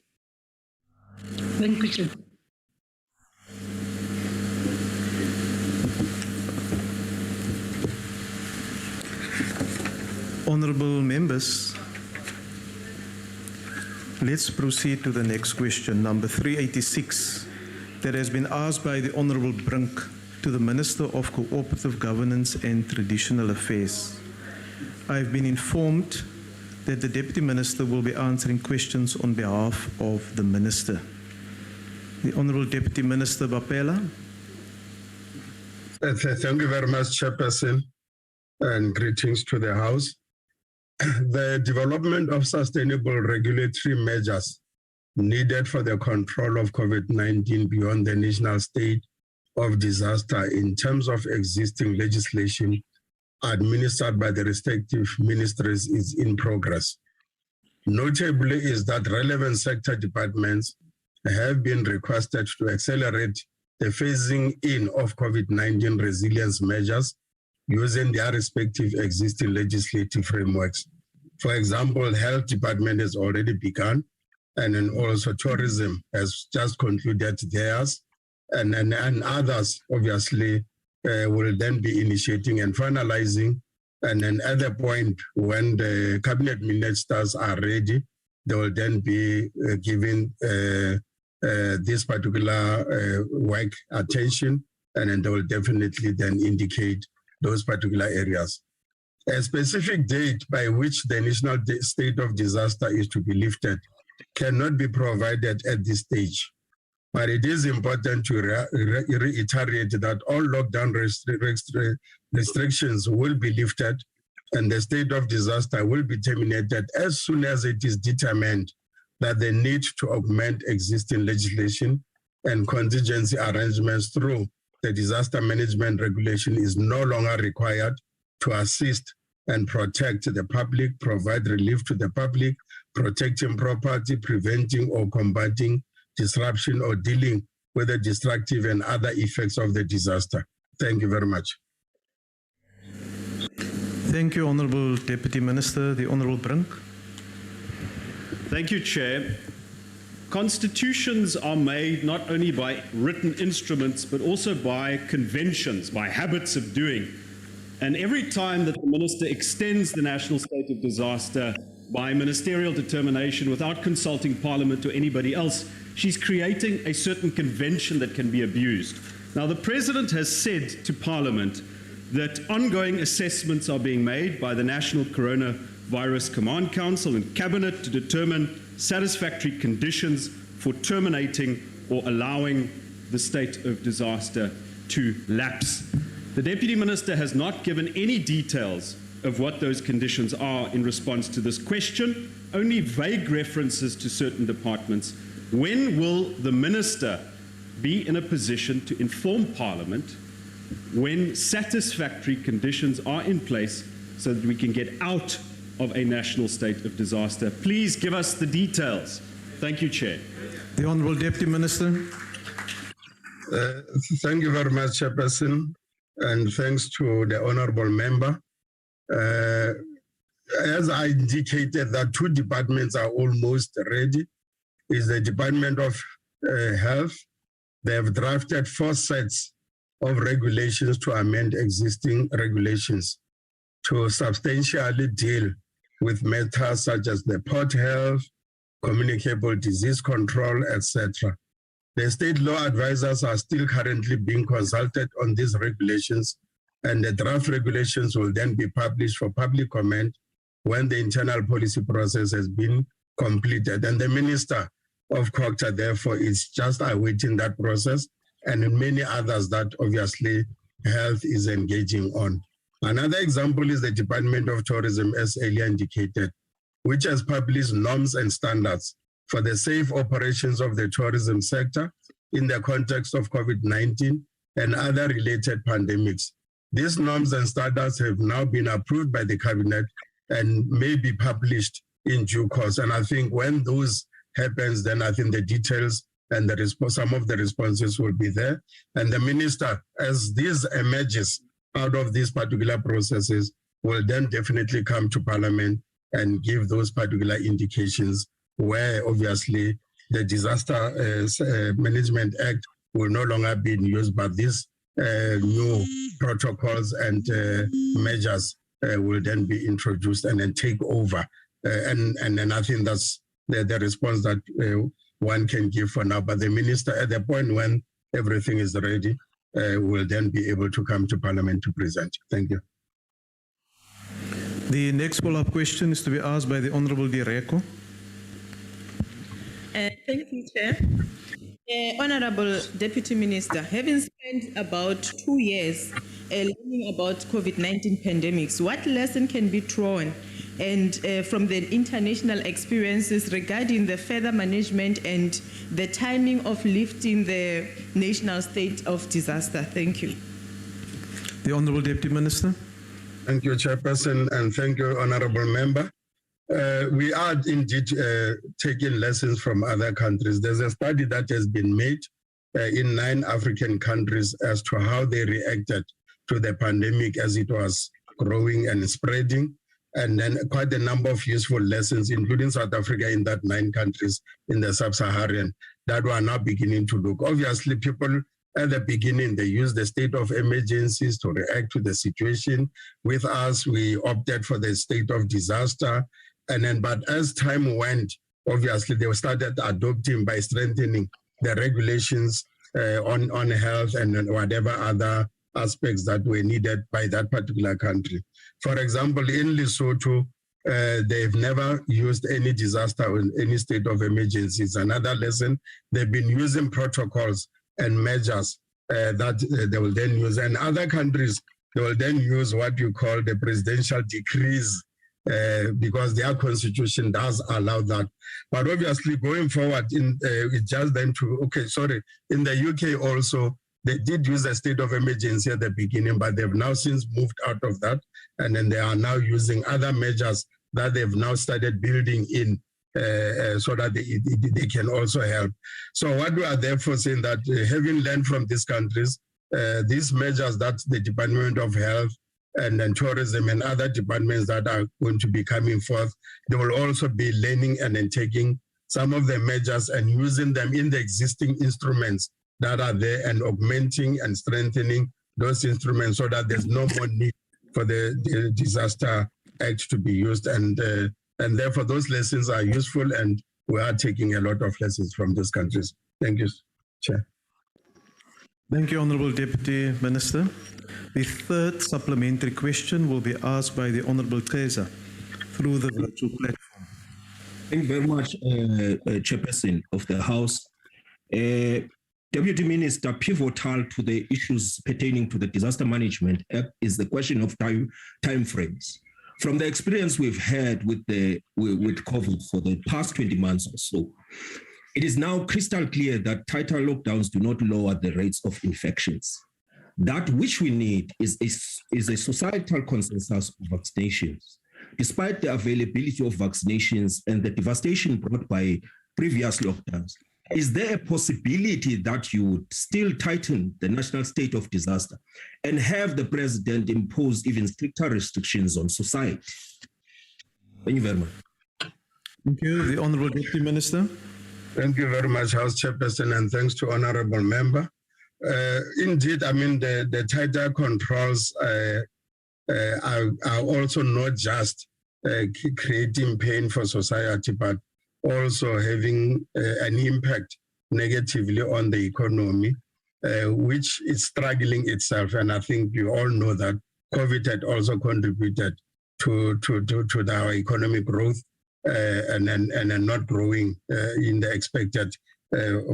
Thank you, Chair. Honourable members, let's proceed to the next question, number 386, that has been asked by the Honourable Brink to the Minister of Cooperative Governance and Traditional Affairs. I have been informed that the Deputy Minister will be answering questions on behalf of the Minister. The Honourable Deputy Minister Bapela. Thank you very much, Chairperson, and greetings to the House. The development of sustainable regulatory measures needed for the control of COVID-19 beyond the national state of disaster in terms of existing legislation administered by the respective ministries is in progress. Notably is that relevant sector departments have been requested to accelerate the phasing in of COVID-19 resilience measures using their respective existing legislative frameworks. For example, Health Department has already begun, and then also Tourism has just concluded theirs, and others obviously will then be initiating and finalizing. And then at the point when the cabinet ministers are ready, they will then be giving this particular work attention, and then they will definitely then indicate those particular areas. A specific date by which the national state of disaster is to be lifted cannot be provided at this stage. But it is important to reiterate that all lockdown restrictions will be lifted and the state of disaster will be terminated as soon as it is determined that the need to augment existing legislation and contingency arrangements through the disaster management regulation is no longer required to assist and protect the public, provide relief to the public, protecting property, preventing or combating disruption or dealing with the destructive and other effects of the disaster. Thank you very much. Thank you, Honourable Deputy Minister. The Honourable Brink. Thank you, Chair. Constitutions are made not only by written instruments, but also by conventions, by habits of doing. And every time that the Minister extends the national state of disaster, by ministerial determination without consulting Parliament or anybody else. She's creating a certain convention that can be abused. Now, the President has said to Parliament that ongoing assessments are being made by the National Coronavirus Command Council and Cabinet to determine satisfactory conditions for terminating or allowing the state of disaster to lapse. The Deputy Minister has not given any details of what those conditions are in response to this question, only vague references to certain departments. When will the Minister be in a position to inform Parliament when satisfactory conditions are in place so that we can get out of a national state of disaster? Please give us the details. Thank you, Chair. The Honourable Deputy Minister. Thank you very much, Chairperson, and thanks to the Honourable Member. As I indicated, that two departments are almost ready. Is the Department of Health. They have drafted 4 sets of regulations to amend existing regulations to substantially deal with matters such as the port health, communicable disease control, etc. The state law advisors are still currently being consulted on these regulations, and the draft regulations will then be published for public comment when the internal policy process has been completed. And the Minister of COGTA, therefore, is just awaiting that process, and many others that obviously health is engaging on. Another example is the Department of Tourism, as earlier indicated, which has published norms and standards for the safe operations of the tourism sector in the context of COVID-19 and other related pandemics. These norms and standards have now been approved by the Cabinet and may be published in due course. And I think when those happens, then I think the details and some of the responses will be there. And the Minister, as this emerges out of these particular processes, will then definitely come to Parliament and give those particular indications where obviously the Disaster Management Act will no longer be in use, but these new protocols and measures will then be introduced and then take over. And then I think that's the response that one can give for now. But the Minister, at the point when everything is ready, will then be able to come to Parliament to present. Thank you. The next follow-up question is to be asked by the Honourable Direko. Thank you, Chair. Honourable Deputy Minister, having spent about 2 years learning about COVID-19 pandemics, what lesson can be drawn and from the international experiences regarding the further management and the timing of lifting the national state of disaster? Thank you. The Honourable Deputy Minister. Thank you, Chairperson, and thank you, Honourable Member. We are indeed taking lessons from other countries. There's a study that has been made in 9 African countries as to how they reacted to the pandemic as it was growing and spreading, and then quite a number of useful lessons, including South Africa in that 9 countries in the sub-Saharan, that we are now beginning to look. Obviously, people at the beginning, they used the state of emergencies to react to the situation. With us, we opted for the state of disaster. And then, but as time went, obviously they started adopting by strengthening the regulations on health and whatever other aspects that were needed by that particular country. For example, in Lesotho, they've never used any disaster or any state of emergency. It's another lesson. They've been using protocols and measures that they will then use. And other countries, they will then use what you call the presidential decrees, because their constitution does allow that. But obviously going forward, it's just then in the UK also, they did use a state of emergency at the beginning, but they've now since moved out of that. And then they are now using other measures that they've now started building in so that they can also help. So what we are therefore saying that having learned from these countries, these measures that the Department of Health and then tourism and other departments that are going to be coming forth, they will also be learning and then taking some of the measures and using them in the existing instruments that are there and augmenting and strengthening those instruments so that there's no more need for the Disaster Act to be used. And And therefore, those lessons are useful, and we are taking a lot of lessons from those countries. Thank you, Chair. Thank you, Honourable Deputy Minister. The third supplementary question will be asked by the Honourable Kaiser through the virtual platform. Thank you very much, Chairperson of the House. Deputy Minister, pivotal to the issues pertaining to the Disaster Management Act is the question of time frames. From the experience we've had with COVID for the past 20 months or so, it is now crystal clear that tighter lockdowns do not lower the rates of infections. That which we need is a societal consensus of vaccinations. Despite the availability of vaccinations and the devastation brought by previous lockdowns, is there a possibility that you would still tighten the national state of disaster and have the president impose even stricter restrictions on society? Thank you very much. Thank you. The Honourable Deputy Minister. Thank you very much, House Chairperson, and thanks to Honourable Member. Indeed, I mean, the tighter controls are also not just creating pain for society, but also having an impact negatively on the economy, which is struggling itself. And I think you all know that COVID had also contributed to our economic growth and not growing in the expected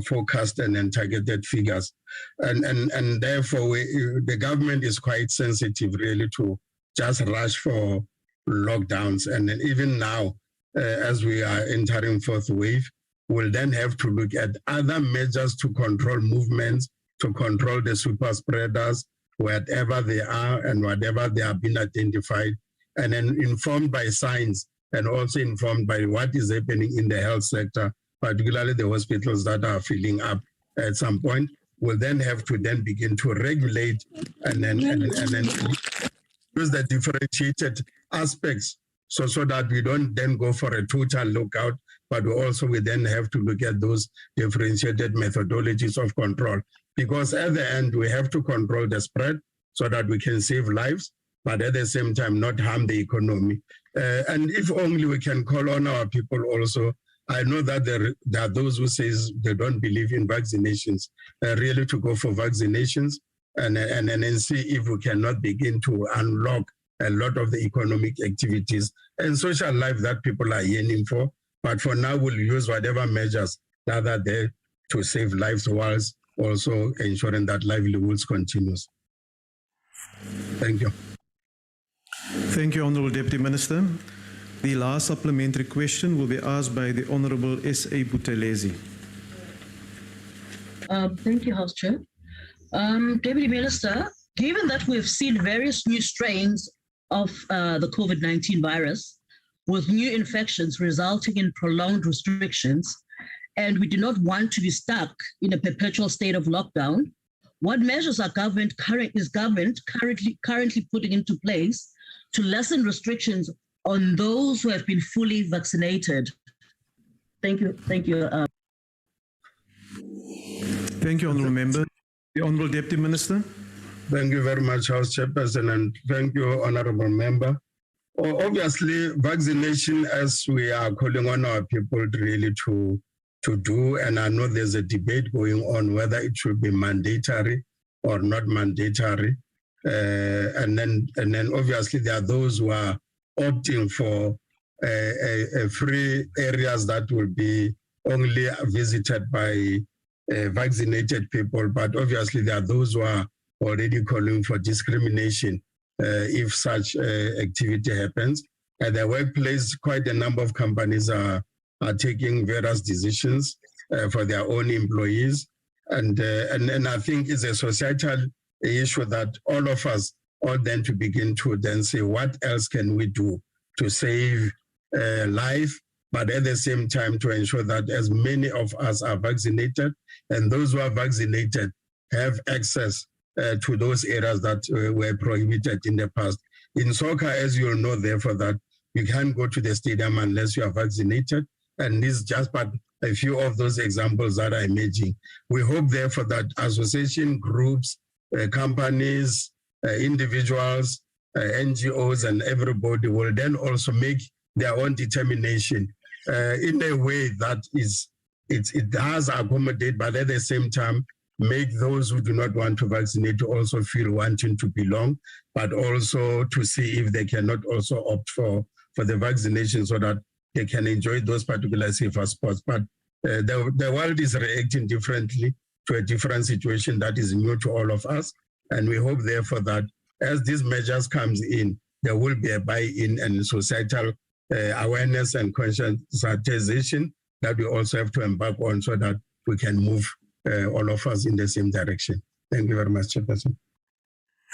forecast and targeted figures. And therefore, the government is quite sensitive really to just rush for lockdowns. And even now, as we are entering fourth wave, we'll then have to look at other measures to control movements, to control the super spreaders, wherever they are and whatever they have been identified, and then informed by science and also informed by what is happening in the health sector, particularly the hospitals that are filling up at some point. We'll then have to then begin to regulate and then use the differentiated aspects so that we don't then go for a total lookout, but we then have to look at those differentiated methodologies of control. Because at the end, we have to control the spread so that we can save lives, but at the same time, not harm the economy. And if only we can call on our people also. I know that there are those who say they don't believe in vaccinations, really to go for vaccinations and then see if we cannot begin to unlock a lot of the economic activities and social life that people are yearning for. But for now, we'll use whatever measures that are there to save lives whilst also ensuring that livelihoods continues. Thank you. Thank you, Honourable Deputy Minister. The last supplementary question will be asked by the Honourable S.A. Buthelezi. Thank you, House Chair. Deputy Minister, given that we've seen various new strains of the COVID-19 virus with new infections resulting in prolonged restrictions, and we do not want to be stuck in a perpetual state of lockdown, what measures are government currently putting into place to lessen restrictions on those who have been fully vaccinated? Thank you. Thank you. Thank you, Honourable Member. The Honourable Deputy Minister. Thank you very much, House Chairperson, and thank you, Honourable Member. Obviously, vaccination, as we are calling on our people really to do, and I know there's a debate going on whether it should be mandatory or not mandatory. And then obviously there are those who are opting for free areas that will be only visited by vaccinated people. But obviously there are those who are already calling for discrimination if such activity happens. At the workplace, quite a number of companies are taking various decisions for their own employees. And I think it's a societal issue that all of us ought then to begin to then say, what else can we do to save life, but at the same time to ensure that as many of us are vaccinated and those who are vaccinated have access to those areas that were prohibited in the past. In soccer, as you'll know, therefore, that you can't go to the stadium unless you are vaccinated. And this is just but a few of those examples that are emerging. We hope, therefore, that association groups, companies, individuals, NGOs, and everybody will then also make their own determination in a way that it does accommodate, but at the same time, make those who do not want to vaccinate to also feel wanting to belong, but also to see if they cannot also opt for the vaccination so that they can enjoy those particular safer spots. But the world is reacting differently to a different situation that is new to all of us. And we hope, therefore, that as these measures comes in, there will be a buy-in and societal awareness and conscientization that we also have to embark on so that we can move all of us in the same direction. Thank you very much, Chairperson.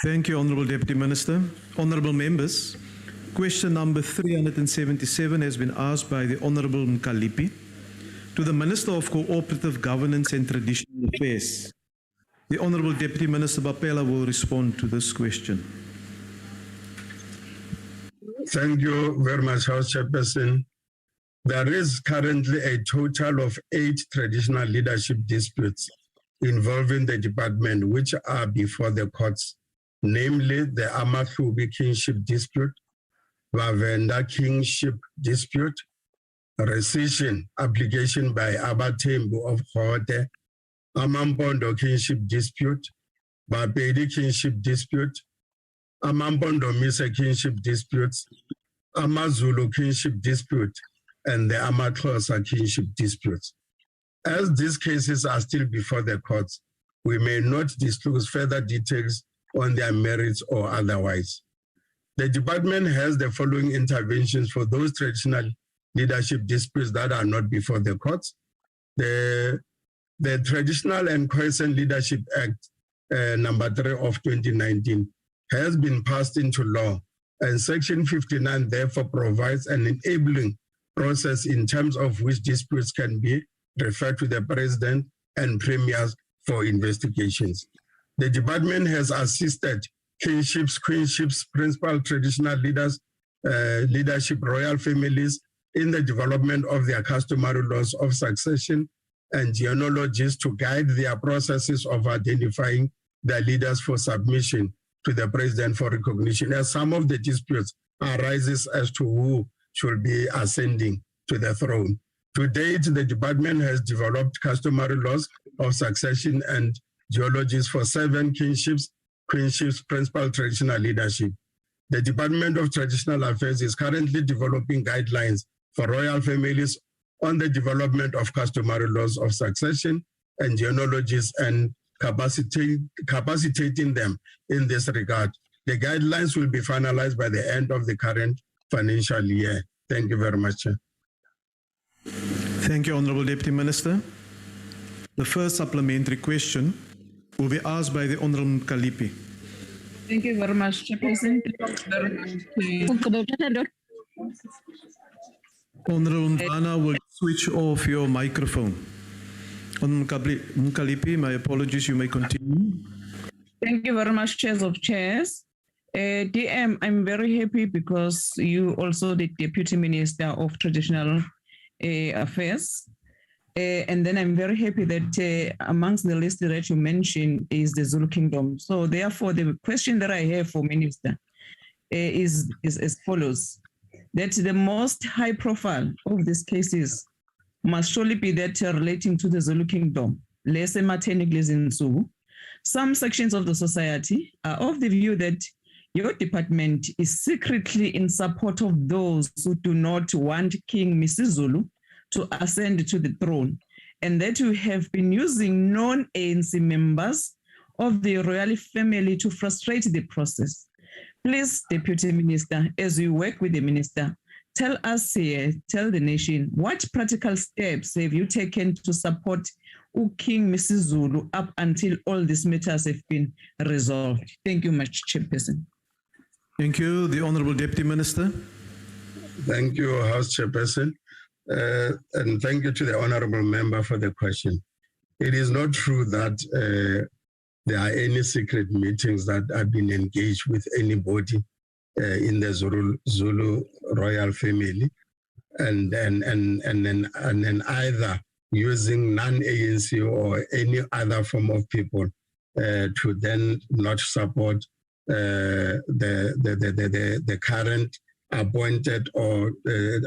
Thank you, Honourable Deputy Minister. Honourable members, question number 377 has been asked by the Honourable Mkalipi to the Minister of Cooperative Governance and Traditional Affairs. The Honourable Deputy Minister Bapela will respond to this question. Thank you very much, House Chairperson. There is currently a total of 8 traditional leadership disputes involving the department which are before the courts, namely the Amathubi Kingship Dispute, Vavenda Kingship Dispute, rescission application by Abatembu of Hote, Amambondo Kingship Dispute, Bapedi Kingship Dispute, Amambondo Mise Kingship Disputes, Amazulu Kingship Dispute, and the Amatlosa Kingship Disputes. As these cases are still before the courts, we may not disclose further details on their merits or otherwise. The department has the following interventions for those traditional leadership disputes that are not before the courts. The Traditional and Quiescent Leadership Act number 3 of 2019 has been passed into law, and Section 59 therefore provides an enabling process in terms of which disputes can be referred to the President and Premiers for investigations. The department has assisted kingships, queenships, principal traditional leaders, leadership, royal families in the development of their customary laws of succession and genealogies to guide their processes of identifying their leaders for submission to the President for recognition, as some of the disputes arises as to who should be ascending to the throne. To date, the department has developed customary laws of succession and genealogies for 7 kingships, queenships, principal traditional leadership. The Department of Traditional Affairs is currently developing guidelines for royal families on the development of customary laws of succession and genealogies and capacitating them in this regard. The guidelines will be finalized by the end of the current financial year. Thank you very much, Chair. Thank you, Honourable Deputy Minister. The first supplementary question will be asked by the Honourable Mkalipi. Thank you very much, Chairperson. Honourable Mbana will switch off your microphone. Honourable Mkalipi, my apologies, you may continue. Thank you very much, Chairs of Chairs. DM, I'm very happy because you also the Deputy Minister of Traditional Affairs. And then I'm very happy that amongst the list that you mentioned is the Zulu Kingdom. So therefore, the question that I have for Minister is as follows. That the most high profile of these cases must surely be that relating to the Zulu Kingdom. Some sections of the society are of the view that your department is secretly in support of those who do not want King Misizulu to ascend to the throne, and that you have been using non-ANC members of the royal family to frustrate the process. Please, Deputy Minister, as you work with the Minister, tell us here, tell the nation, what practical steps have you taken to support King Misizulu up until all these matters have been resolved? Thank you much, Chairperson. Thank you. The Honourable Deputy Minister. Thank you, House Chairperson. And thank you to the Honourable Member for the question. It is not true that there are any secret meetings that have been engaged with anybody in the Zulu royal family, and then either using non-ANC or any other form of people to then not support the current appointed or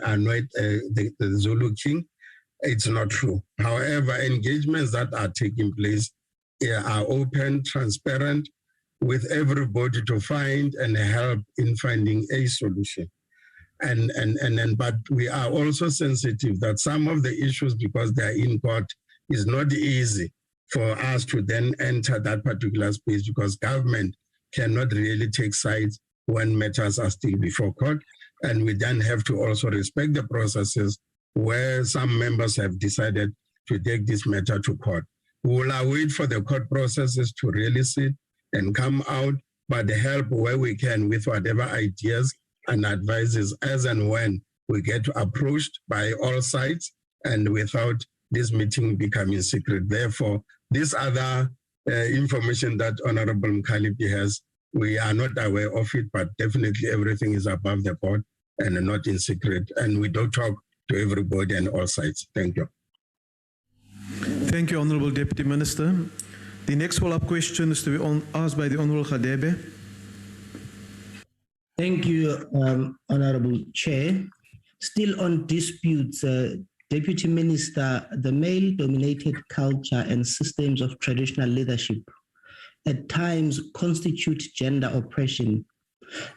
anoint the Zulu king. It's not true. However, engagements that are taking place are open, transparent, with everybody to find and help in finding a solution. But we are also sensitive that some of the issues, because they are in court, is not easy for us to then enter that particular space, because government cannot really take sides when matters are still before court. And we then have to also respect the processes where some members have decided to take this matter to court. We will await for the court processes to really sit and come out, but help where we can with whatever ideas and advices as and when we get approached by all sides and without this meeting becoming secret. Therefore, this other information that Honorable Mkhalipi has, we are not aware of it, but definitely everything is above the board and not in secret. And we don't talk to everybody and all sides. Thank you. Thank you, Honorable Deputy Minister. The next follow-up question is to be asked by the Honorable Khadebe. Thank you, Honorable Chair. Still on disputes, Deputy Minister, the male-dominated culture and systems of traditional leadership at times constitute gender oppression.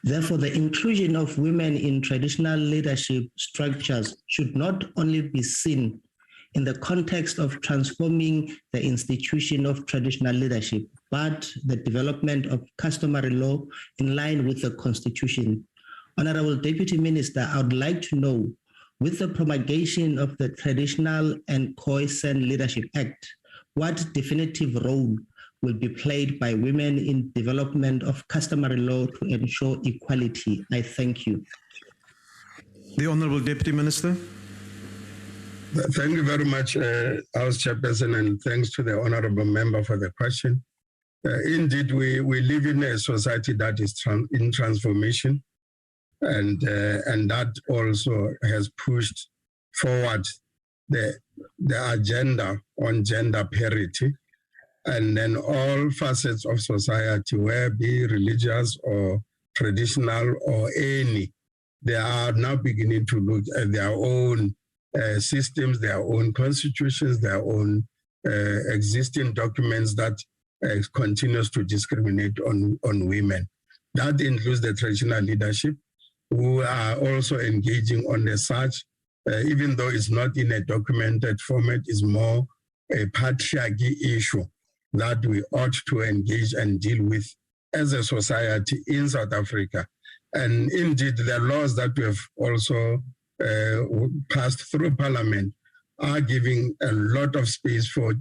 Therefore, the inclusion of women in traditional leadership structures should not only be seen in the context of transforming the institution of traditional leadership, but the development of customary law in line with the Constitution. Honorable Deputy Minister, I would like to know, with the promulgation of the Traditional and Quiescent Leadership Act, what definitive role will be played by women in development of customary law to ensure equality? I thank you. The Honorable Deputy Minister. Thank you very much, House Chairperson, and thanks to the Honorable Member for the question. Indeed, we live in a society that is in transformation, and that also has pushed forward the agenda on gender parity, and then all facets of society, whether be religious or traditional or any, they are now beginning to look at their own systems, their own constitutions, their own existing documents that continues to discriminate on women. That includes the traditional leadership, who are also engaging on the search, even though it's not in a documented format, it's more a patriarchy issue that we ought to engage and deal with as a society in South Africa. And indeed, the laws that we have also passed through Parliament are giving a lot of space for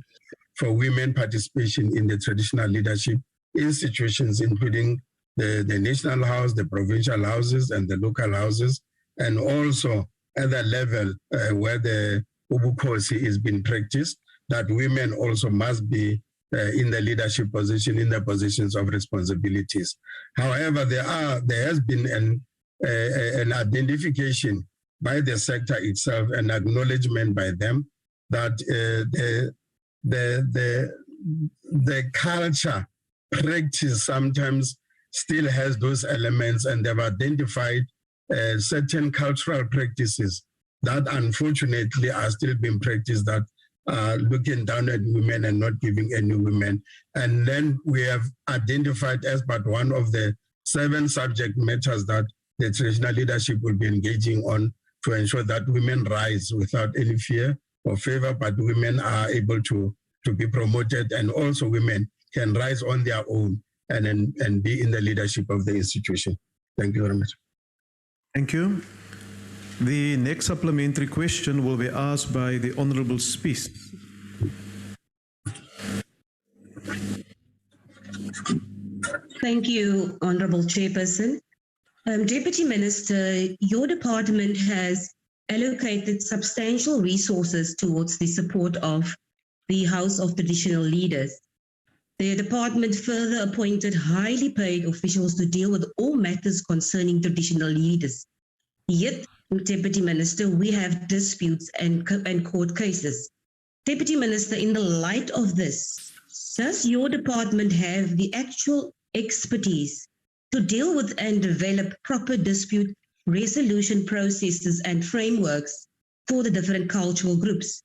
women participation in the traditional leadership institutions, including the National House, the provincial houses, and the local houses, and also at the level where the Ubukhosi is being practiced, that women also must be in the leadership position, in the positions of responsibilities. However, there has been an identification by the sector itself, an acknowledgement by them that the culture practice sometimes still has those elements, and they've identified certain cultural practices that unfortunately are still being practiced, that are looking down at women and not giving any women. And then we have identified as but one of the 7 subject matters that the traditional leadership will be engaging on to ensure that women rise without any fear or favor, but women are able to be promoted, and also women can rise on their own and be in the leadership of the institution. Thank you very much. Thank you. The next supplementary question will be asked by the Honorable Spies. Thank you, Honorable Chairperson. Deputy Minister, your department has allocated substantial resources towards the support of the House of Traditional Leaders. The department further appointed highly paid officials to deal with all matters concerning traditional leaders. Yet, Deputy Minister, we have disputes and court cases. Deputy Minister, in the light of this, does your department have the actual expertise to deal with and develop proper dispute resolution processes and frameworks for the different cultural groups.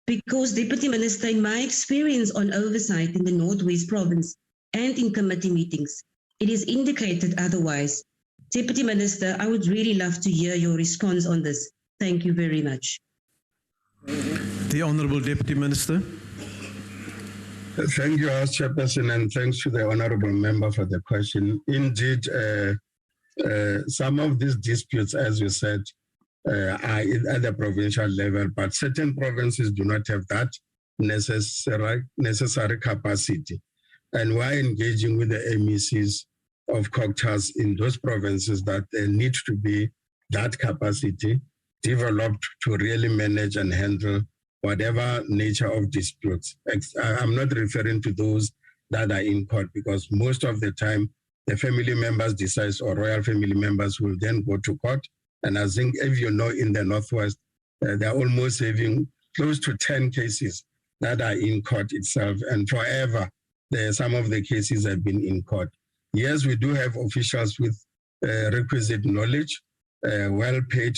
Because, Deputy Minister, in my experience on oversight in the Northwest Province and in committee meetings, it is indicated otherwise. Deputy Minister, I would really love to hear your response on this. Thank you very much. The Honourable Deputy Minister. Thank you, House Chairperson, and thanks to the Honourable Member for the question. Indeed, some of these disputes, as you said, are at the provincial level, but certain provinces do not have that necessary capacity. And we're engaging with the MECs of COGTAS in those provinces that there need to be that capacity developed to really manage and handle whatever nature of disputes. I'm not referring to those that are in court, because most of the time the family members decide, or royal family members will then go to court. And I think, if you know, in the Northwest, they're almost having close to 10 cases that are in court itself. And forever, some of the cases have been in court. Yes, we do have officials with requisite knowledge, well-paid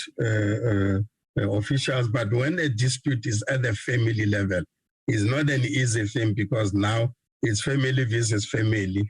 officials, but when a dispute is at the family level, it's not an easy thing, because now it's family versus family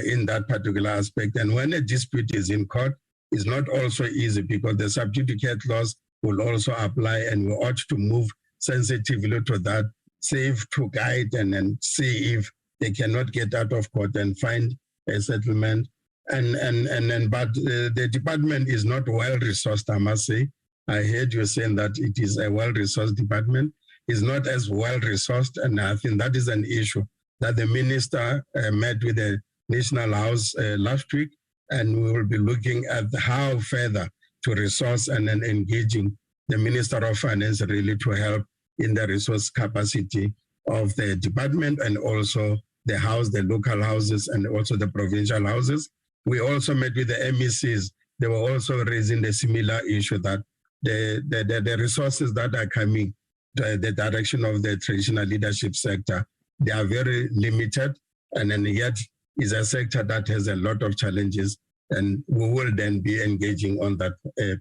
in that particular aspect. And when a dispute is in court, it's not also easy, because the subjudicate laws will also apply, and we ought to move sensitively to that, save to guide, and then see if they cannot get out of court and find a settlement. But the department is not well resourced, I must say. I heard you saying that it is a well-resourced department. It's not as well-resourced, and I think that is an issue that the minister met with the National House last week, and we will be looking at how further to resource and then engaging the Minister of Finance really to help in the resource capacity of the department, and also the house, the local houses, and also the provincial houses. We also met with the MECs. They were also raising the similar issue that the resources that are coming to the direction of the traditional leadership sector, they are very limited, and then yet is a sector that has a lot of challenges, and we will then be engaging on that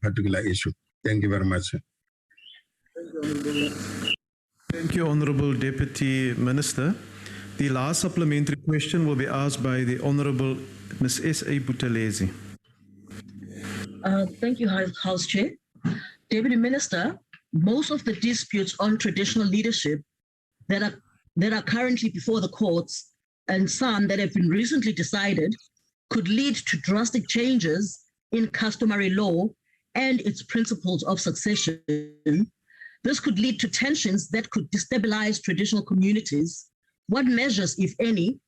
particular issue. Thank you very much. Thank you, Honourable Deputy Minister. The last supplementary question will be asked by the Honourable Ms. S.A. Buthelezi. Thank you, House Chair. Deputy Minister, most of the disputes on traditional leadership that are currently before the courts, and some that have been recently decided, could lead to drastic changes in customary law and its principles of succession. This could lead to tensions that could destabilize traditional communities. What measures, if any,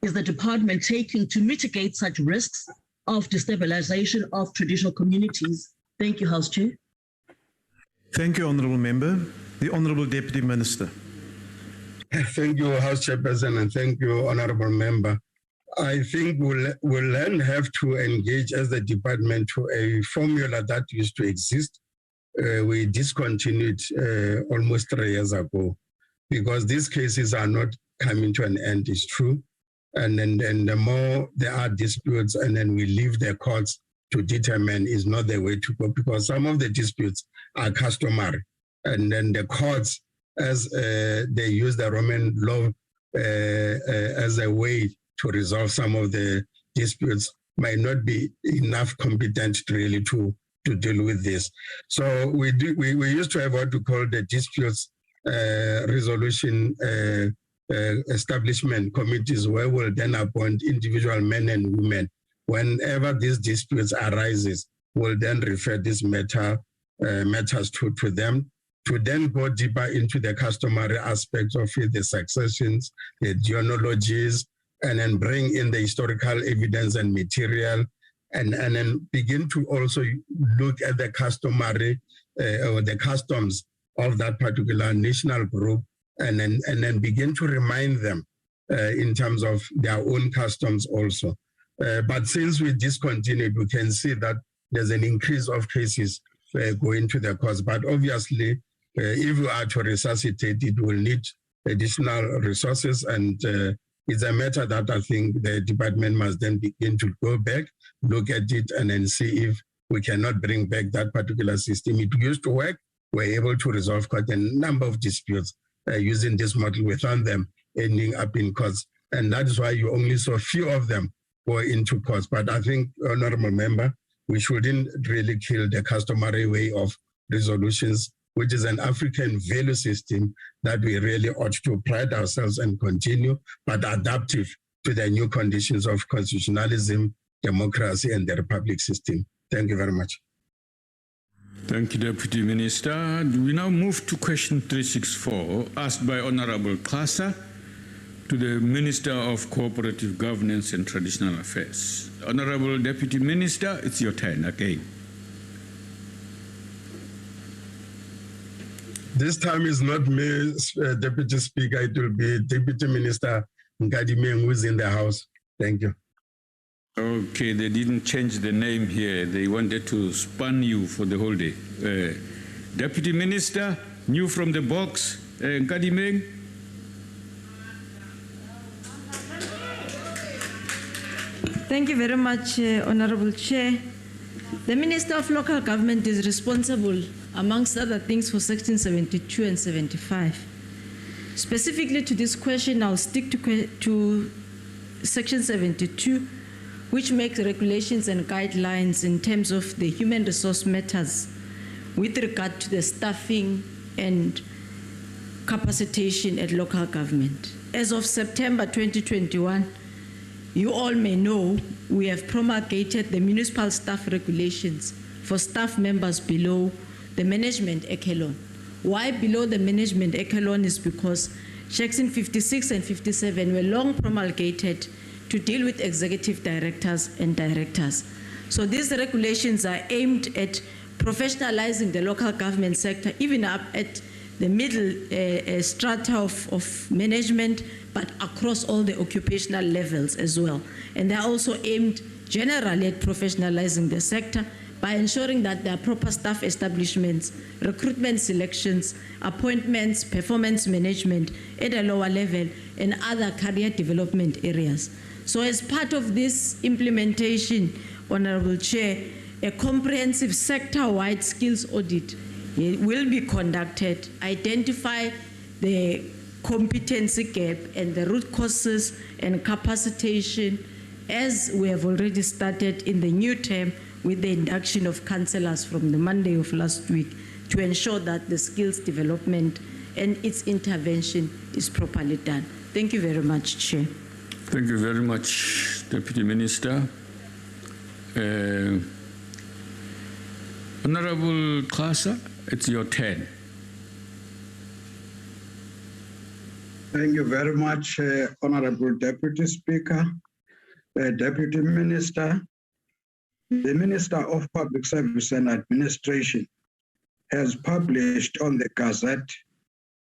is the department taking to mitigate such risks of destabilization of traditional communities? Thank you, House Chair. Thank you, Honourable Member. The Honourable Deputy Minister. Thank you, House Chairperson, and thank you, Honourable Member. I think we'll then have to engage as the department to a formula that used to exist. We discontinued almost 3 years ago, because these cases are not coming to an end, it's true. And then the more there are disputes, and then we leave the courts to determine, is not the way to go, because some of the disputes are customary. And then the courts, as they use the Roman law as a way to resolve some of the disputes, might not be enough competent really to deal with this. So we used to have what we call the disputes resolution establishment committees, where we'll then appoint individual men and women. Whenever these disputes arises, we'll then refer these matters to them, to then go deeper into the customary aspects of it, the successions, the genealogies, and then bring in the historical evidence and material, and then begin to also look at the customary or the customs of that particular national group, and then begin to remind them in terms of their own customs also. But since we discontinued, we can see that there's an increase of cases going to the courts. But obviously, if we are to resuscitate, it will need additional resources, and it's a matter that I think the department must then begin to go back, look at it, and then see if we cannot bring back that particular system. It used to work. We're able to resolve quite a number of disputes using this model without them ending up in courts. And that is why you only saw a few of them go into courts. But I think, Honorable Member, we shouldn't really kill the customary way of resolutions, which is an African value system that we really ought to pride ourselves and continue, but adaptive to the new conditions of constitutionalism, democracy, and the republic system. Thank you very much. Thank you, Deputy Minister. We now move to question 364, asked by Honorable Klasa to the Minister of Cooperative Governance and Traditional Affairs. Honorable Deputy Minister, it's your turn again. This time is not me, Deputy Speaker, it will be Deputy Minister Nkadimeng who's in the House. Thank you. Okay, they didn't change the name here. They wanted to spun you for the whole day. Deputy Minister, new from the box, Nkadimeng. Thank you very much, Honorable Chair. The Minister of Local Government is responsible, amongst other things, for Section 72 and 75. Specifically to this question, I'll stick to Section 72, which makes regulations and guidelines in terms of the human resource matters with regard to the staffing and capacitation at local government. As of September 2021, you all may know we have promulgated the municipal staff regulations for staff members below the management echelon. Why below the management echelon is because Section 56 and 57 were long promulgated to deal with executive directors and directors. So these regulations are aimed at professionalizing the local government sector, even up at the middle strata of management, but across all the occupational levels as well. And they're also aimed generally at professionalizing the sector by ensuring that there are proper staff establishments, recruitment selections, appointments, performance management at a lower level, and other career development areas. So as part of this implementation, Honorable Chair, a comprehensive sector-wide skills audit will be conducted, identify the competency gap and the root causes and capacitation, as we have already started in the new term with the induction of councillors from the Monday of last week, to ensure that the skills development and its intervention is properly done. Thank you very much, Chair. Thank you very much, Deputy Minister. Honorable Klasa, it's your turn. Thank you very much, Honorable Deputy Speaker, Deputy Minister. The Minister of Public Service and Administration has published on the Gazette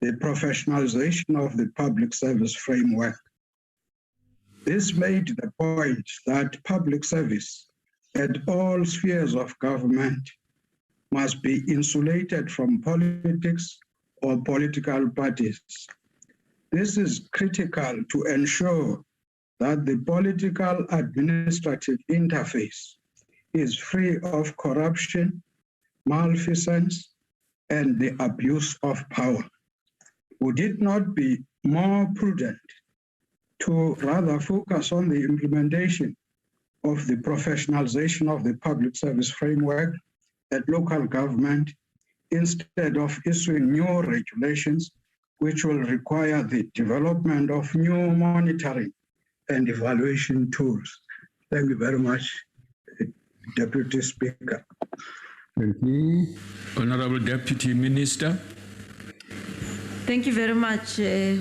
the professionalization of the public service framework. This made the point that public service at all spheres of government must be insulated from politics or political parties. This is critical to ensure that the political administrative interface is free of corruption, malfeasance, and the abuse of power. Would it not be more prudent to rather focus on the implementation of the professionalization of the public service framework at local government instead of issuing new regulations which will require the development of new monitoring and evaluation tools? Thank you very much, Deputy Speaker. Thank you. Honorable Deputy Minister. Thank you very much, Chair.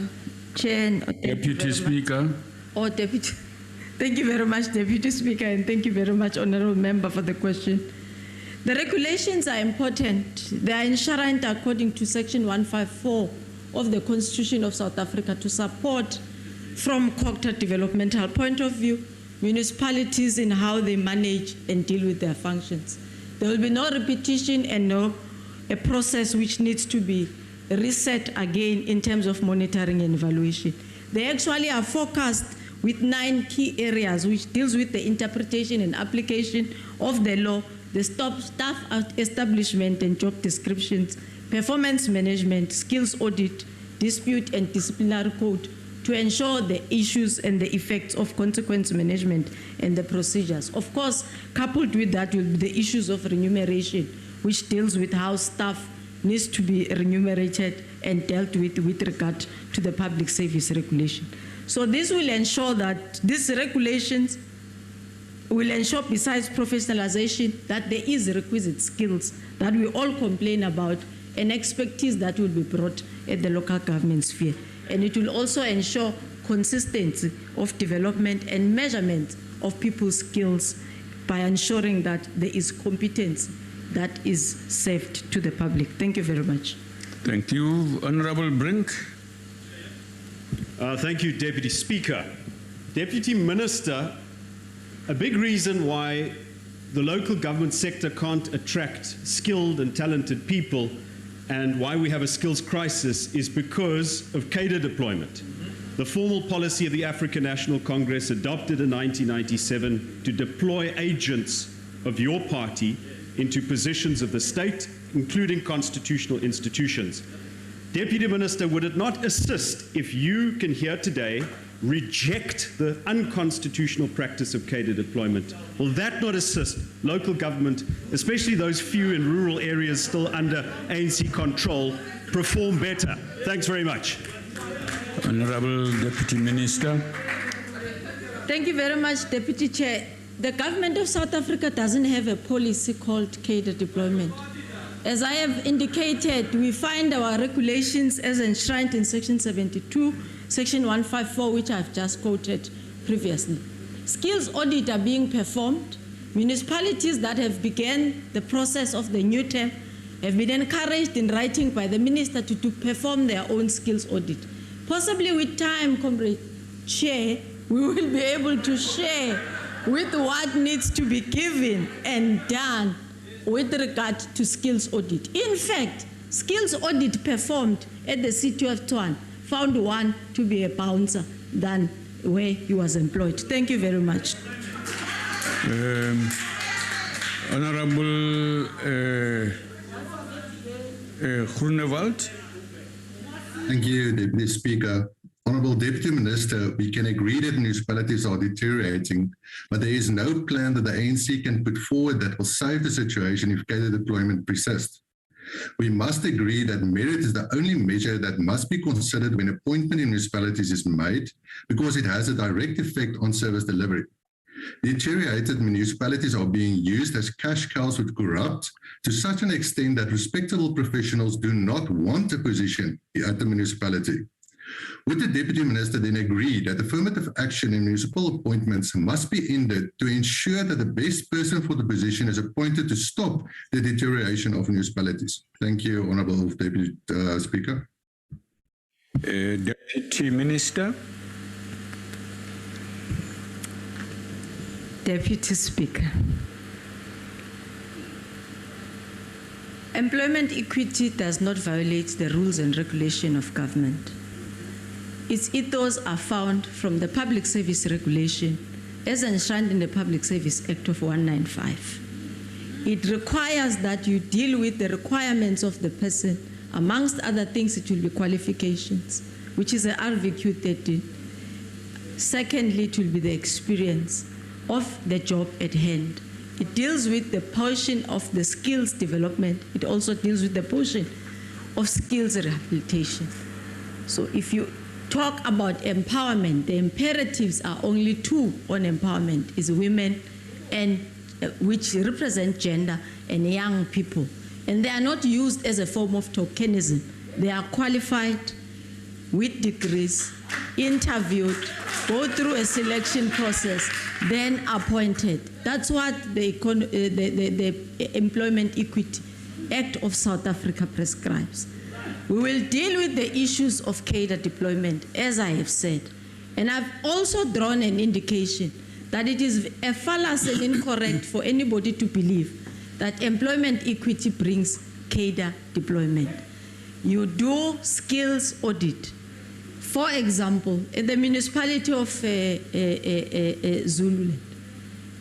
Deputy Speaker. Deputy. Thank you very much, Deputy Speaker, and thank you very much, Honorable Member, for the question. The regulations are important. They are enshrined according to Section 154 of the Constitution of South Africa to support, from corporate developmental point of view, municipalities in how they manage and deal with their functions. There will be no repetition and a process which needs to be reset again in terms of monitoring and evaluation. They actually are focused with 9 key areas which deals with the interpretation and application of the law the staff establishment and job descriptions, performance management, skills audit, dispute and disciplinary code to ensure the issues and the effects of consequence management and the procedures. Of course, coupled with that will be the issues of remuneration, which deals with how staff needs to be remunerated and dealt with regard to the public service regulation. So this will ensure that these regulations will ensure, besides professionalization, that there is requisite skills that we all complain about and expertise that will be brought at the local government sphere. And it will also ensure consistency of development and measurement of people's skills by ensuring that there is competence that is served to the public. Thank you very much. Thank you. Honorable Brink. Thank you, Deputy Speaker. Deputy Minister, a big reason why the local government sector can't attract skilled and talented people and why we have a skills crisis is because of cadre deployment. The formal policy of the African National Congress adopted in 1997 to deploy agents of your party into positions of the state, including constitutional institutions. Deputy Minister, would it not assist if you can here today reject the unconstitutional practice of cadre deployment? Will that not assist local government, especially those few in rural areas still under ANC control, perform better? Thanks very much. Honorable Deputy Minister. Thank you very much, Deputy Chair. The government of South Africa doesn't have a policy called cadre deployment. As I have indicated, we find our regulations as enshrined in Section 72, Section 154, which I've just quoted previously. Skills audit are being performed. Municipalities that have begun the process of the new term have been encouraged in writing by the Minister to perform their own skills audit. Possibly with time, Comrade Chair, we will be able to share with what needs to be given and done with regard to skills audit. In fact, skills audit performed at the city of Tshwane found one to be a bouncer than where he was employed. Thank you very much. Honorable Groenewald. Thank you, Deputy Speaker. Honorable Deputy Minister, we can agree that municipalities are deteriorating, but there is no plan that the ANC can put forward that will save the situation if cadre deployment persists. We must agree that merit is the only measure that must be considered when appointment in municipalities is made, because it has a direct effect on service delivery. Deteriorated municipalities are being used as cash cows with corrupt to such an extent that respectable professionals do not want a position at the municipality. Would the Deputy Minister then agree that affirmative action in municipal appointments must be ended to ensure that the best person for the position is appointed to stop the deterioration of municipalities? Thank you, Honourable Deputy Speaker. Deputy Minister. Deputy Speaker. Employment equity does not violate the rules and regulation of government. Its ethos are found from the Public Service Regulation as enshrined in the Public Service Act of 1995. It requires that you deal with the requirements of the person. Amongst other things, it will be qualifications, which is the RVQ 13. Secondly, it will be the experience of the job at hand. It deals with the portion of the skills development. It also deals with the portion of skills rehabilitation. So if you talk about empowerment, the imperatives are only two on empowerment, is women, and which represent gender and young people. And they are not used as a form of tokenism. They are qualified with degrees, interviewed, go through a selection process, then appointed. That's what the Employment Equity Act of South Africa prescribes. We will deal with the issues of cadre deployment, as I have said. And I've also drawn an indication that it is a fallacy and incorrect for anybody to believe that employment equity brings cadre deployment. You do skills audit. For example, in the municipality of Zululand,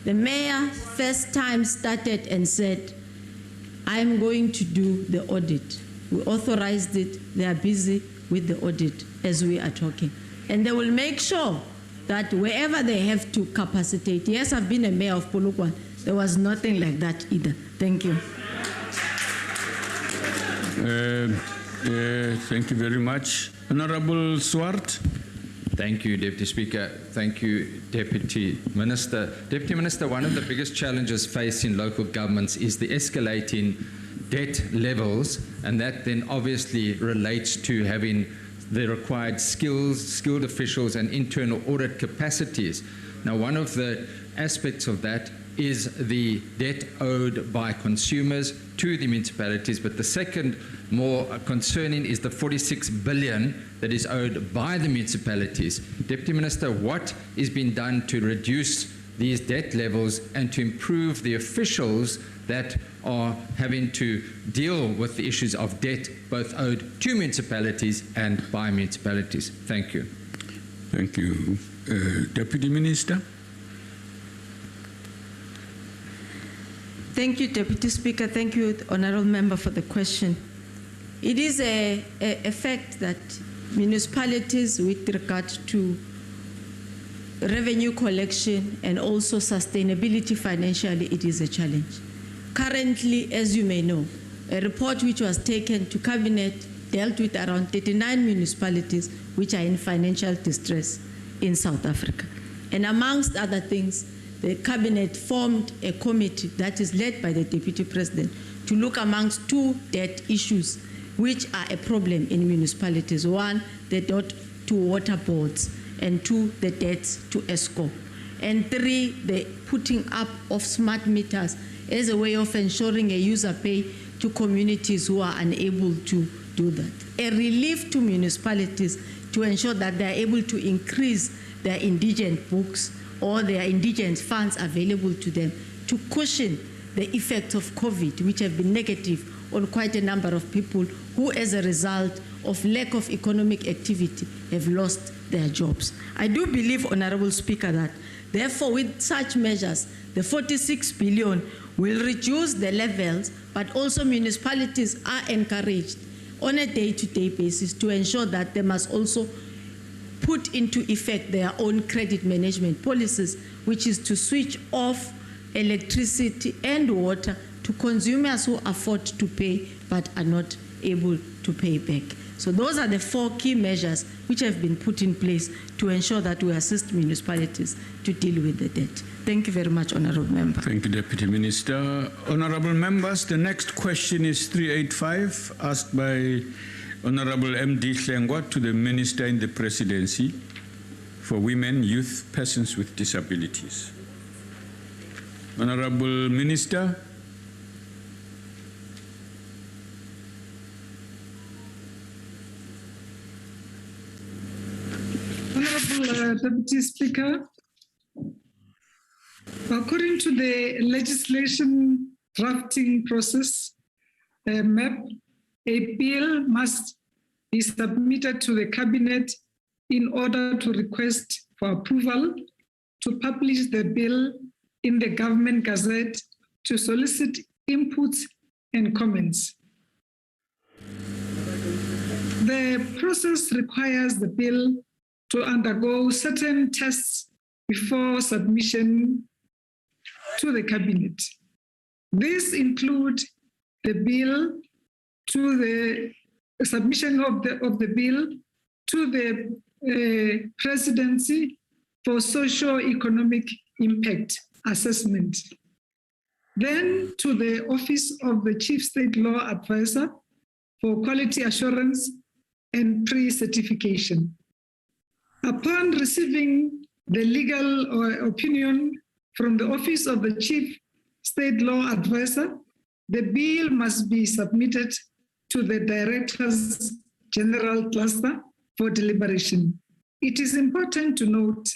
The mayor first time started and said, I'm going to do the audit. We authorized it. They are busy with the audit as we are talking. And they will make sure that wherever they have to capacitate. Yes, I've been a mayor of Polokwane. There was nothing like that either. Thank you. Thank you very much. Honorable Swart. Thank you, Deputy Speaker. Thank you, Deputy Minister. Deputy Minister, one of the biggest challenges facing local governments is the escalating debt levels, and that then obviously relates to having the required skilled officials and internal audit capacities. Now, one of the aspects of that is the debt owed by consumers to the municipalities, but the second more concerning is the 46 billion that is owed by the municipalities. Deputy Minister, what is being done to reduce these debt levels and to improve the officials that are having to deal with the issues of debt both owed to municipalities and by municipalities? Thank you. Thank you. Deputy Minister. Thank you, Deputy Speaker. Thank you, Honourable Member, for the question. It is a fact that municipalities, with regard to revenue collection and also sustainability financially, it is a challenge. Currently, as you may know, a report which was taken to Cabinet dealt with around 39 municipalities which are in financial distress in South Africa. And amongst other things, the Cabinet formed a committee that is led by the Deputy President to look amongst two debt issues which are a problem in municipalities. One, the debt to water boards, and two, the debts to ESCO. And three, the putting up of smart meters as a way of ensuring a user pay to communities who are unable to do that. A relief to municipalities to ensure that they are able to increase their indigent books or their indigent funds available to them to cushion the effects of COVID, which have been negative on quite a number of people who, as a result of lack of economic activity, have lost their jobs. I do believe, Honourable Speaker, that therefore with such measures, the 46 billion will reduce the levels, but also municipalities are encouraged on a day-to-day basis to ensure that they must also put into effect their own credit management policies, which is to switch off electricity and water to consumers who afford to pay but are not able to pay back. So those are the four key measures which have been put in place to ensure that we assist municipalities to deal with the debt. Thank you very much, Honourable Member. Thank you, Deputy Minister. Honourable Members, the next question is 385, asked by Honourable M.D. Hlengwa to the Minister in the Presidency for Women, Youth, Persons with Disabilities. Honourable Minister. Honourable Deputy Speaker, according to the legislation drafting process, MAP, a bill must be submitted to the Cabinet in order to request for approval, to publish the bill in the Government Gazette, to solicit inputs and comments. The process requires the bill to undergo certain tests before submission to the Cabinet. These include the bill to the submission of the bill to the Presidency for socio-economic impact assessment, then to the Office of the Chief State Law Advisor for quality assurance and pre-certification. Upon receiving the legal opinion from the Office of the Chief State Law Advisor, the bill must be submitted to the Directors General Cluster for deliberation. It is important to note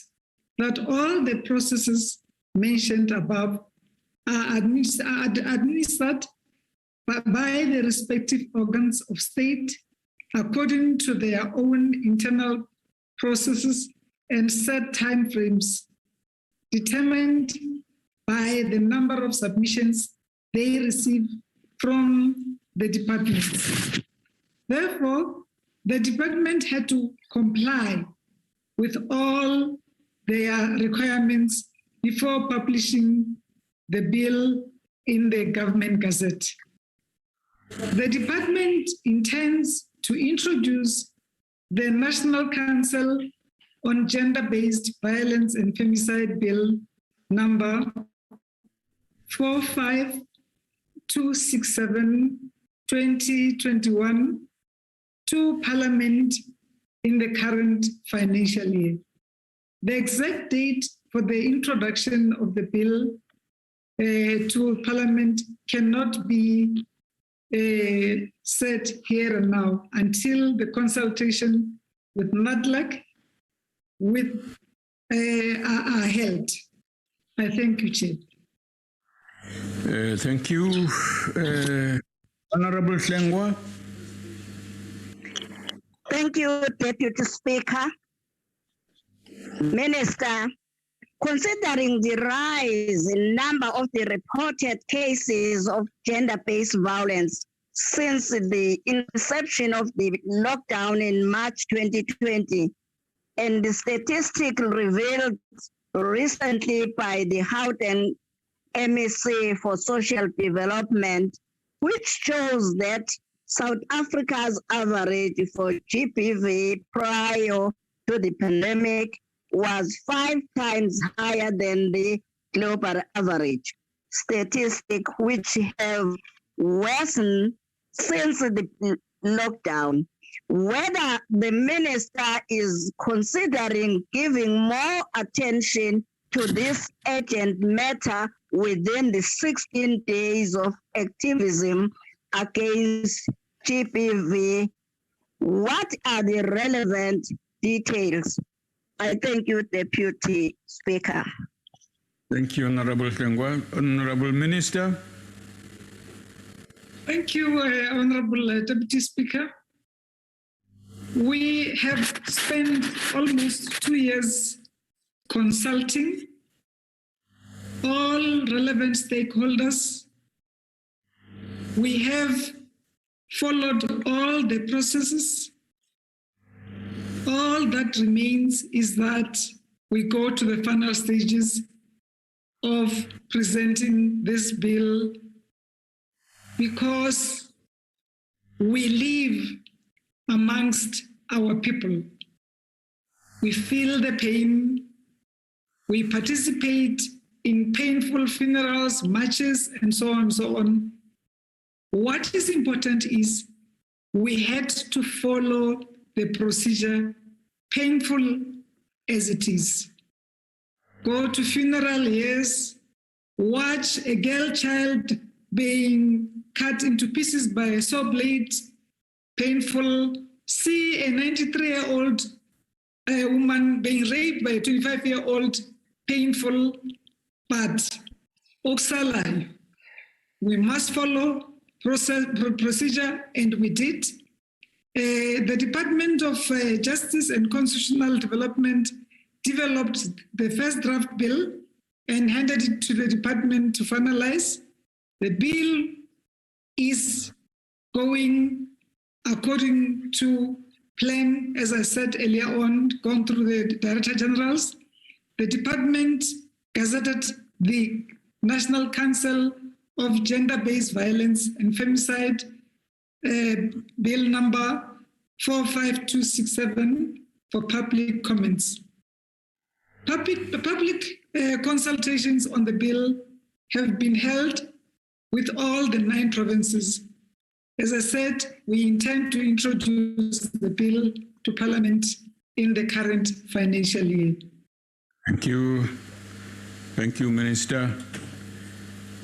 that all the processes mentioned above are administered by the respective organs of state according to their own internal processes and set timeframes determined by the number of submissions they receive from the department. Therefore, the department had to comply with all their requirements before publishing the bill in the Government Gazette. The department intends to introduce the National Council on Gender-Based Violence and Femicide Bill number 45267/2021 to Parliament in the current financial year. The exact date for the introduction of the bill to Parliament cannot be set here and now until the consultation with NADLAC are held. I thank you, Chair. Thank you. Honorable Hlengwa. Thank you, Deputy Speaker. Minister, considering the rise in number of the reported cases of gender-based violence since the inception of the lockdown in March 2020, and the statistic revealed recently by the Houghton MSc for Social Development, which shows that South Africa's average for GBV prior to the pandemic was 5 times higher than the global average, statistics which have worsened since the lockdown. Whether the minister is considering giving more attention to this urgent matter within the 16 days of activism against GBV, what are the relevant details? I thank you, Deputy Speaker. Thank you, Honorable Hlengwa. Honorable Minister. Thank you, Honorable Deputy Speaker. We have spent almost 2 years consulting all relevant stakeholders. We have followed all the processes. All that remains is that we go to the final stages of presenting this bill, because we live amongst our people. We feel the pain. We participate in painful funerals, marches, and so on and so on. What is important is we had to follow the procedure, painful as it is. Go to funeral, yes. Watch a girl child being cut into pieces by a saw blade, painful. See a 93-year-old woman being raped by a 25-year-old, painful. But Oksala, we must follow procedure, and we did. The Department of Justice and Constitutional Development developed the first draft bill and handed it to the department to finalize. The bill is going according to plan, as I said earlier on, gone through the Director Generals. The department gazetted the National Council of Gender-Based Violence and Femicide Bill number 45267 for public comments. Public consultations on the bill have been held with all the 9 provinces. As I said, we intend to introduce the bill to Parliament in the current financial year. Thank you. Thank you, Minister.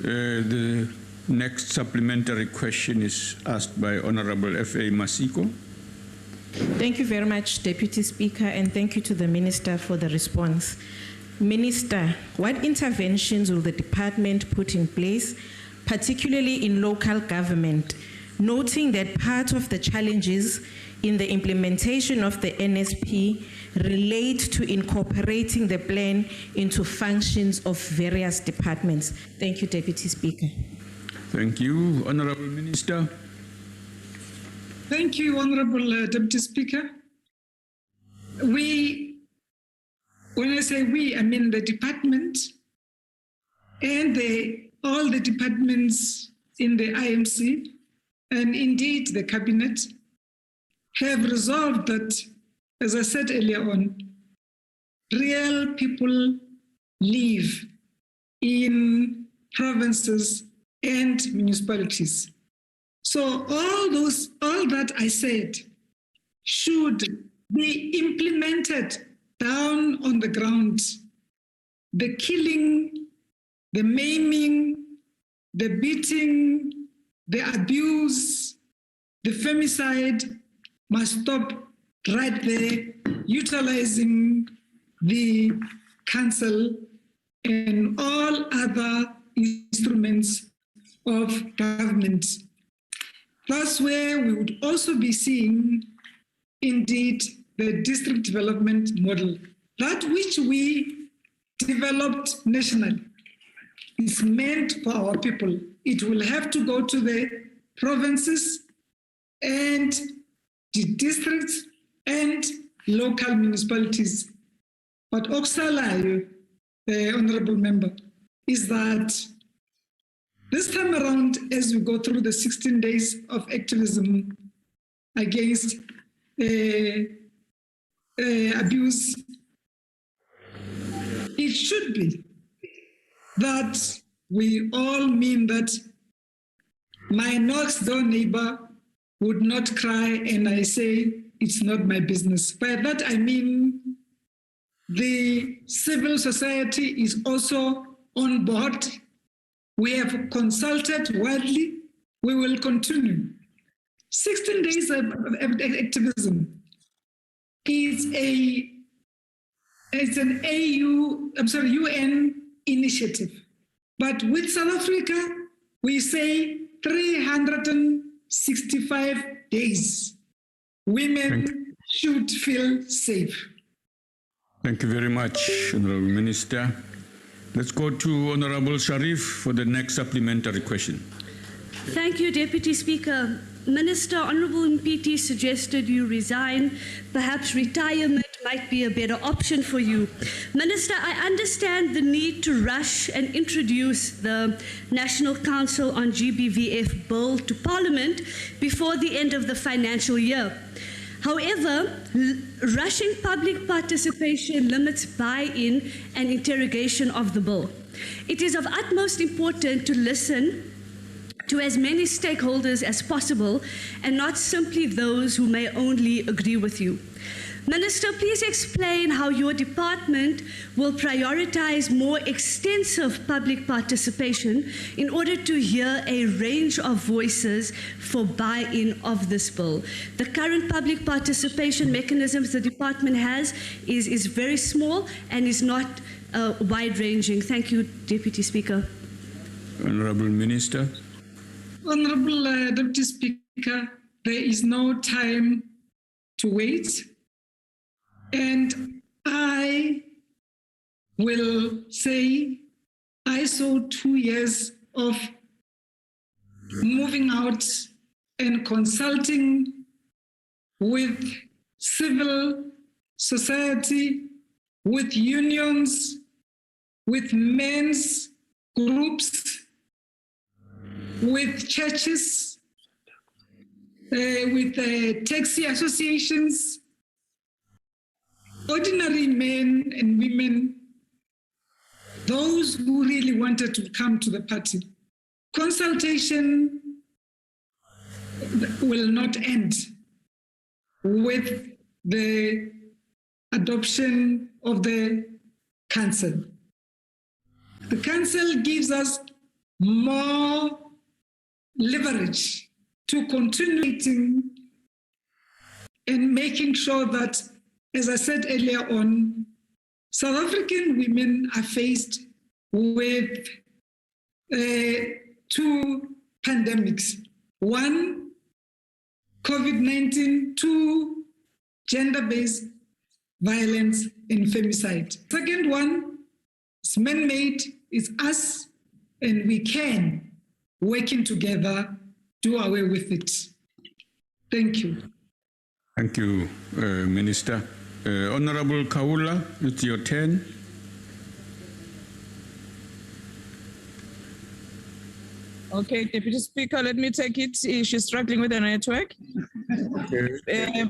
The next supplementary question is asked by Honorable F.A. Masiko. Thank you very much, Deputy Speaker, and thank you to the Minister for the response. Minister, what interventions will the department put in place, particularly in local government, noting that part of the challenges in the implementation of the NSP relate to incorporating the plan into functions of various departments? Thank you, Deputy Speaker. Thank you. Honorable Minister. Thank you, Honorable Deputy Speaker. When I say we, I mean the department and all the departments in the IMC, and indeed the cabinet, have resolved that, as I said earlier on, real people live in provinces and municipalities. So all that I said should be implemented down on the ground. The killing, the maiming, the beating, the abuse, the femicide must stop right there, utilizing the council and all other instruments of government. That's where we would also be seeing, indeed, the district development model, that which we developed nationally is meant for our people. It will have to go to the provinces and the districts and local municipalities. But Oksalayo, the honorable member, is that this time around, as we go through the 16 days of activism against abuse, it should be that we all mean that my next door neighbor would not cry and I say, it's not my business. By that I mean the civil society is also on board. We have consulted widely. We will continue. 16 days of activism is an UN initiative. But with South Africa, we say 365 days. Women should feel safe. Thank you very much, Honorable Minister. Let's go to Honorable Sharif for the next supplementary question. Thank you, Deputy Speaker. Minister, Honorable MPT suggested you resign. Perhaps retirement might be a better option for you. Minister, I understand the need to rush and introduce the National Council on GBVF bill to Parliament before the end of the financial year. However, rushing public participation limits buy-in and interrogation of the bill. It is of utmost importance to listen to as many stakeholders as possible and not simply those who may only agree with you. Minister, please explain how your department will prioritize more extensive public participation in order to hear a range of voices for buy-in of this bill. The current public participation mechanisms the department has is very small and is not wide-ranging. Thank you, Deputy Speaker. Honorable Minister. Honorable Deputy Speaker, there is no time to wait. And I will say I saw 2 years of moving out and consulting with civil society, with unions, with men's groups, with churches, with taxi associations, ordinary men and women, those who really wanted to come to the party. Consultation will not end with the adoption of the council. The council gives us more leverage to continue and making sure that, as I said earlier on, South African women are faced with 2 pandemics. One, COVID-19 to gender-based violence and femicide. Second one is man-made, is us, and we can, working together, do away with it. Thank you. Thank you, Minister. Honorable Kaula, it's your turn. Okay, Deputy Speaker, let me take it. She's struggling with the network. Okay.